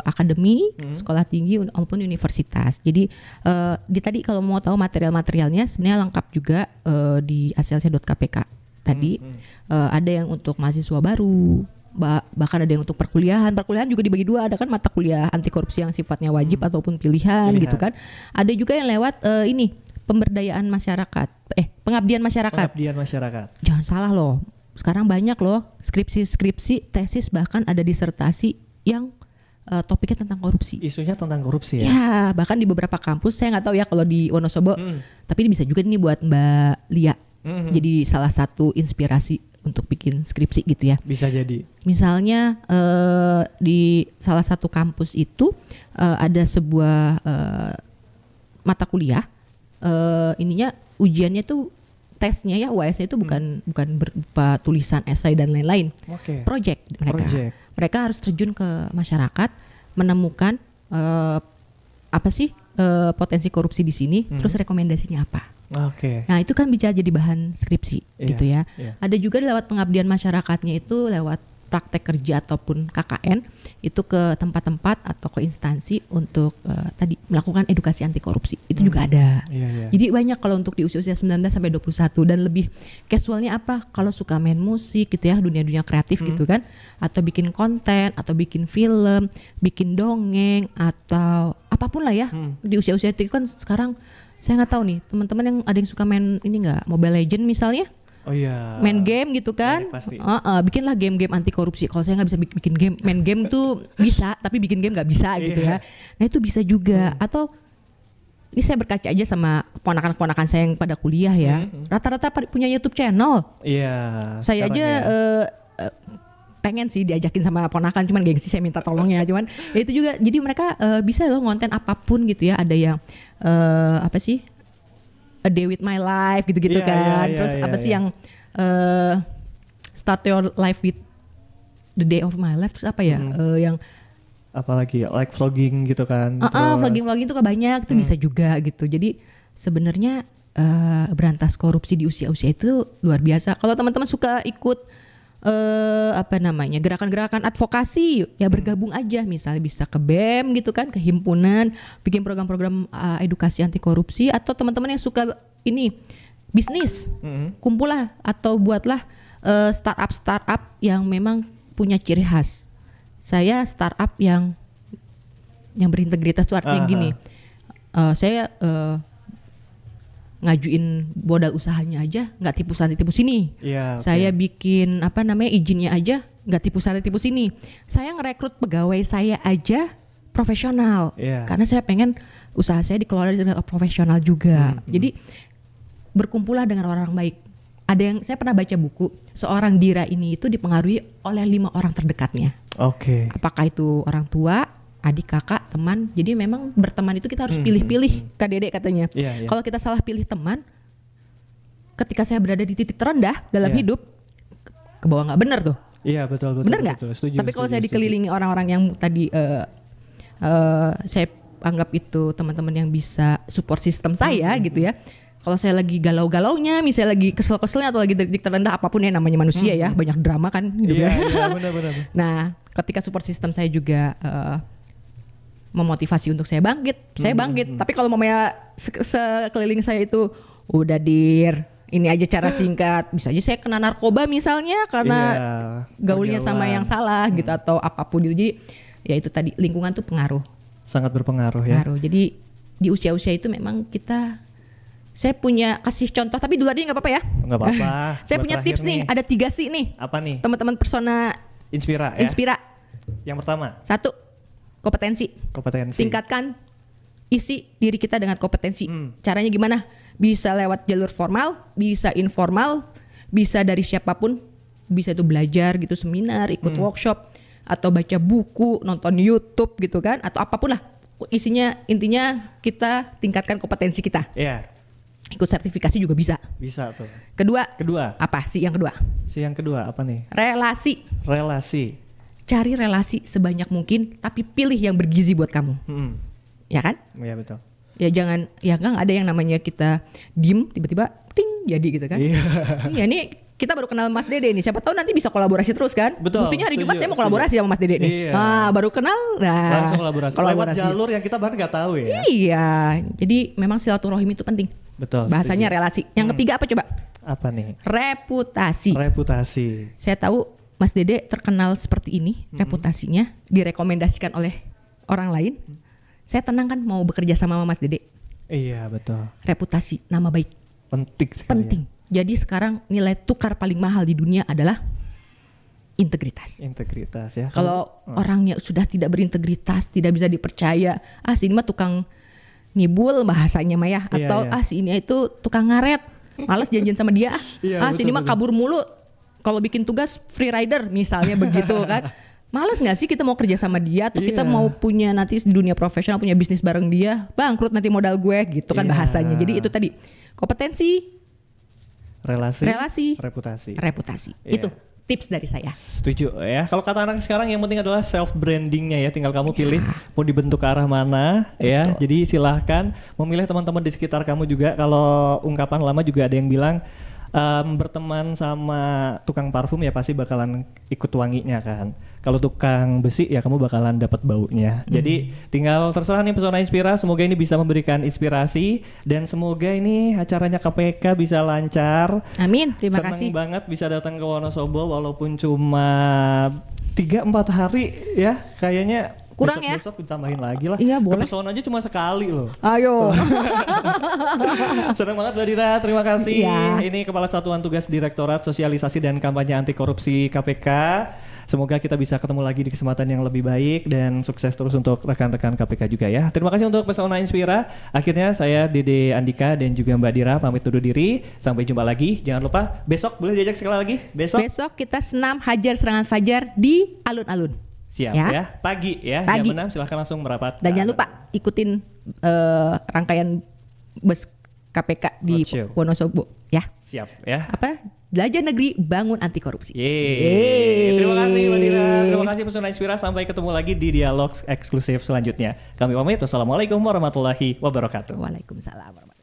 akademi, sekolah tinggi maupun universitas. Jadi tadi kalau mau tahu material-materialnya sebenarnya lengkap juga di aslc.kpk. Tadi ada yang untuk mahasiswa baru, bahkan ada yang untuk perkuliahan juga dibagi dua, ada kan mata kuliah anti korupsi yang sifatnya wajib ataupun pilihan gitu kan. Ada juga yang lewat pemberdayaan masyarakat, pengabdian masyarakat. Jangan salah loh, sekarang banyak loh skripsi, tesis, bahkan ada disertasi yang topiknya tentang korupsi. Isunya tentang korupsi ya? Ya, bahkan di beberapa kampus, saya nggak tahu ya kalau di Wonosobo, tapi ini bisa juga nih buat Mbak Lia. Jadi salah satu inspirasi untuk bikin skripsi gitu ya. Bisa jadi. Misalnya di salah satu kampus itu ada sebuah mata kuliah, ininya ujiannya tuh tesnya ya, UAS-nya itu bukan berupa tulisan, esai dan lain-lain. Project mereka. Mereka harus terjun ke masyarakat, menemukan apa sih potensi korupsi di sini, terus rekomendasinya apa. Nah itu kan bisa jadi bahan skripsi gitu ya. Ada juga lewat pengabdian masyarakatnya itu lewat praktek kerja ataupun KKN itu ke tempat-tempat atau ke instansi untuk tadi melakukan edukasi anti korupsi. Itu juga ada. Jadi banyak kalau untuk di usia-usia 19 sampai 21, dan lebih casualnya apa? Kalau suka main musik gitu ya, dunia-dunia kreatif gitu kan, atau bikin konten, atau bikin film, bikin dongeng, atau apapun lah ya. Di usia-usia itu kan sekarang saya nggak tahu nih teman-teman yang ada yang suka main ini nggak, Mobile Legend misalnya. Main game gitu kan. Bikinlah game-game anti korupsi. Kalau saya nggak bisa bikin game, main game tuh bisa, tapi bikin game nggak bisa gitu ya. Nah itu bisa juga. Atau ini saya berkaca aja sama ponakan-ponakan saya yang pada kuliah ya. Rata-rata punya YouTube channel. Saya aja pengen sih diajakin sama ponakan, cuman gengsi saya minta tolongnya. Cuman ya itu juga, jadi mereka bisa loh ngonten apapun gitu ya. Ada yang apa sih, A Day With My Life gitu-gitu kan. Terus apa sih yang Start Your Life With The Day of My Life. Terus apa ya, yang apalagi like vlogging gitu kan. Vlogging itu kan banyak, itu bisa juga gitu. Jadi sebenarnya berantas korupsi di usia-usia itu luar biasa. Kalau teman-teman suka ikut gerakan-gerakan advokasi ya, bergabung aja, misalnya bisa ke BEM gitu kan, ke himpunan, bikin program-program edukasi anti korupsi. Atau teman-teman yang suka ini bisnis, kumpullah atau buatlah startup yang memang punya ciri khas. Saya startup yang berintegritas tuh artinya gini, saya ngajuin modal usahanya aja nggak tipu sana tipu sini. Saya bikin izinnya aja nggak tipu sana tipu sini. Saya ngerekrut pegawai saya aja profesional. Iya. Karena saya pengen usaha saya dikelola dengan profesional juga. Jadi berkumpullah dengan orang-orang baik. Ada yang saya pernah baca buku, seorang dira ini itu dipengaruhi oleh 5 orang terdekatnya. Oke. Apakah itu orang tua, adik, kakak, teman. Jadi memang berteman itu kita harus pilih-pilih, Kak Dede katanya. Iya, iya. Kalau kita salah pilih teman, ketika saya berada di titik terendah dalam Iya. hidup, ke bawah nggak bener tuh. Iya, betul. Bener nggak? Setuju, Tapi kalau saya setuju. dikelilingi orang-orang yang tadi saya anggap itu teman-teman yang bisa support sistem saya gitu ya. Kalau saya lagi galau-galaunya, misalnya lagi kesel-keselnya atau lagi di titik terendah, apapun ya namanya manusia ya, banyak drama kan hidupnya. Iya, benar-benar. Nah, ketika support system saya juga memotivasi untuk saya bangkit, saya bangkit. Tapi kalau mamanya sekeliling saya itu udah dir, ini aja cara singkat, bisa aja saya kena narkoba misalnya karena gaulnya sama yang salah gitu atau apapun. Jadi ya itu tadi lingkungan tuh pengaruh. Sangat berpengaruh ya. Pengaruh. Jadi di usia-usia itu memang saya punya kasih contoh, tapi dulu aja nggak apa-apa ya. Nggak apa-apa. Saya punya tips nih, ada 3 sih nih. Apa nih? Teman-teman persona Inspira ya. Inspira. Yang pertama, 1, kompetensi. kompetensi. Tingkatkan isi diri kita dengan kompetensi. Caranya gimana? Bisa lewat jalur formal, bisa informal, bisa dari siapapun. Bisa itu belajar gitu, seminar, ikut workshop, atau baca buku, nonton YouTube gitu kan, atau apapun lah. Intinya kita tingkatkan kompetensi kita. Iya, Ikut sertifikasi juga bisa. bisa tuh. Kedua, Kedua, apa sih yang kedua? yang kedua apa nih? Relasi. Relasi. Cari relasi sebanyak mungkin, tapi pilih yang bergizi buat kamu. Ya kan? Iya betul. Ya jangan, ya kan ada yang namanya kita diem tiba-tiba ting jadi gitu kan. Iya. Iya nih kita baru kenal Mas Dede nih, siapa tahu nanti bisa kolaborasi terus kan. Betul, Buktinya hari Jumat setuju, saya mau kolaborasi sama Mas Dede nih. Iya. Nah baru kenal, nah Langsung kolaborasi. Lewat jalur yang kita bahkan nggak tahu ya. Iya, jadi memang silaturahim itu penting. Betul. Bahasanya setuju. relasi. Yang ketiga apa coba? Apa nih? Reputasi. Reputasi. Saya tahu Mas Dede terkenal seperti ini, reputasinya direkomendasikan oleh orang lain. Saya tenang kan mau bekerja sama Mas Dede. Iya betul. Reputasi, nama baik. Penting sekali. Penting. Jadi sekarang nilai tukar paling mahal di dunia adalah integritas. Integritas ya. Kalau orangnya sudah tidak berintegritas, tidak bisa dipercaya, si ini mah tukang nibul bahasanya mah ya, Iya, atau iya. si ini itu tukang ngaret, malas janjian sama dia, Iya, si ini betul, mah kabur mulu, kalau bikin tugas free rider misalnya begitu kan. Males nggak sih kita mau kerja sama dia atau kita Iya. mau punya nanti di dunia profesional punya bisnis bareng dia, bangkrut nanti modal gue gitu kan Iya. bahasanya. Jadi itu tadi kompetensi, relasi, reputasi. reputasi. Iya. Itu tips dari saya. Setuju ya. Kalau kata anak sekarang yang penting adalah self brandingnya ya. Tinggal kamu pilih mau dibentuk ke arah mana ya. Jadi silahkan memilih teman-teman di sekitar kamu juga. Kalau ungkapan lama juga ada yang bilang berteman sama tukang parfum ya pasti bakalan ikut wanginya kan. Kalau tukang besi ya kamu bakalan dapat baunya. Jadi tinggal terserah nih Pesona Inspira. Semoga ini bisa memberikan inspirasi dan semoga ini acaranya KPK bisa lancar. Amin, terima Seneng kasih. banget bisa datang ke Wonosobo walaupun cuma 3-4 hari ya. Kayaknya Kurang ya? besok ditambahin lagi lah. Iya, boleh. Ke Pesona aja cuma sekali loh. Ayo. Senang banget Mbak Dira, terima kasih. Iya. Ini Kepala Satuan Tugas Direktorat Sosialisasi dan Kampanye Anti Korupsi KPK. Semoga kita bisa ketemu lagi di kesempatan yang lebih baik dan sukses terus untuk rekan-rekan KPK juga ya. Terima kasih untuk Pesona Inspira. Akhirnya saya Dede Andika dan juga Mbak Dira pamit undur diri. Sampai jumpa lagi. Jangan lupa besok boleh diajak sekali lagi. Besok kita senam hajar serangan fajar di alun-alun. Siap Ya. ya. Pagi ya. Pagi. Jam 6 silahkan langsung merapat. Dan jangan lupa ikutin rangkaian bus KPK di Roadshow. Wonosobo ya. Siap ya. Apa? Belajar negeri bangun anti korupsi. Yeay. Terima kasih Mbak Dira. Terima kasih Pesona Inspira. Sampai ketemu lagi di dialog eksklusif selanjutnya. Kami pamit. Wassalamualaikum warahmatullahi wabarakatuh. Waalaikumsalam warahmatullahi wabarakatuh.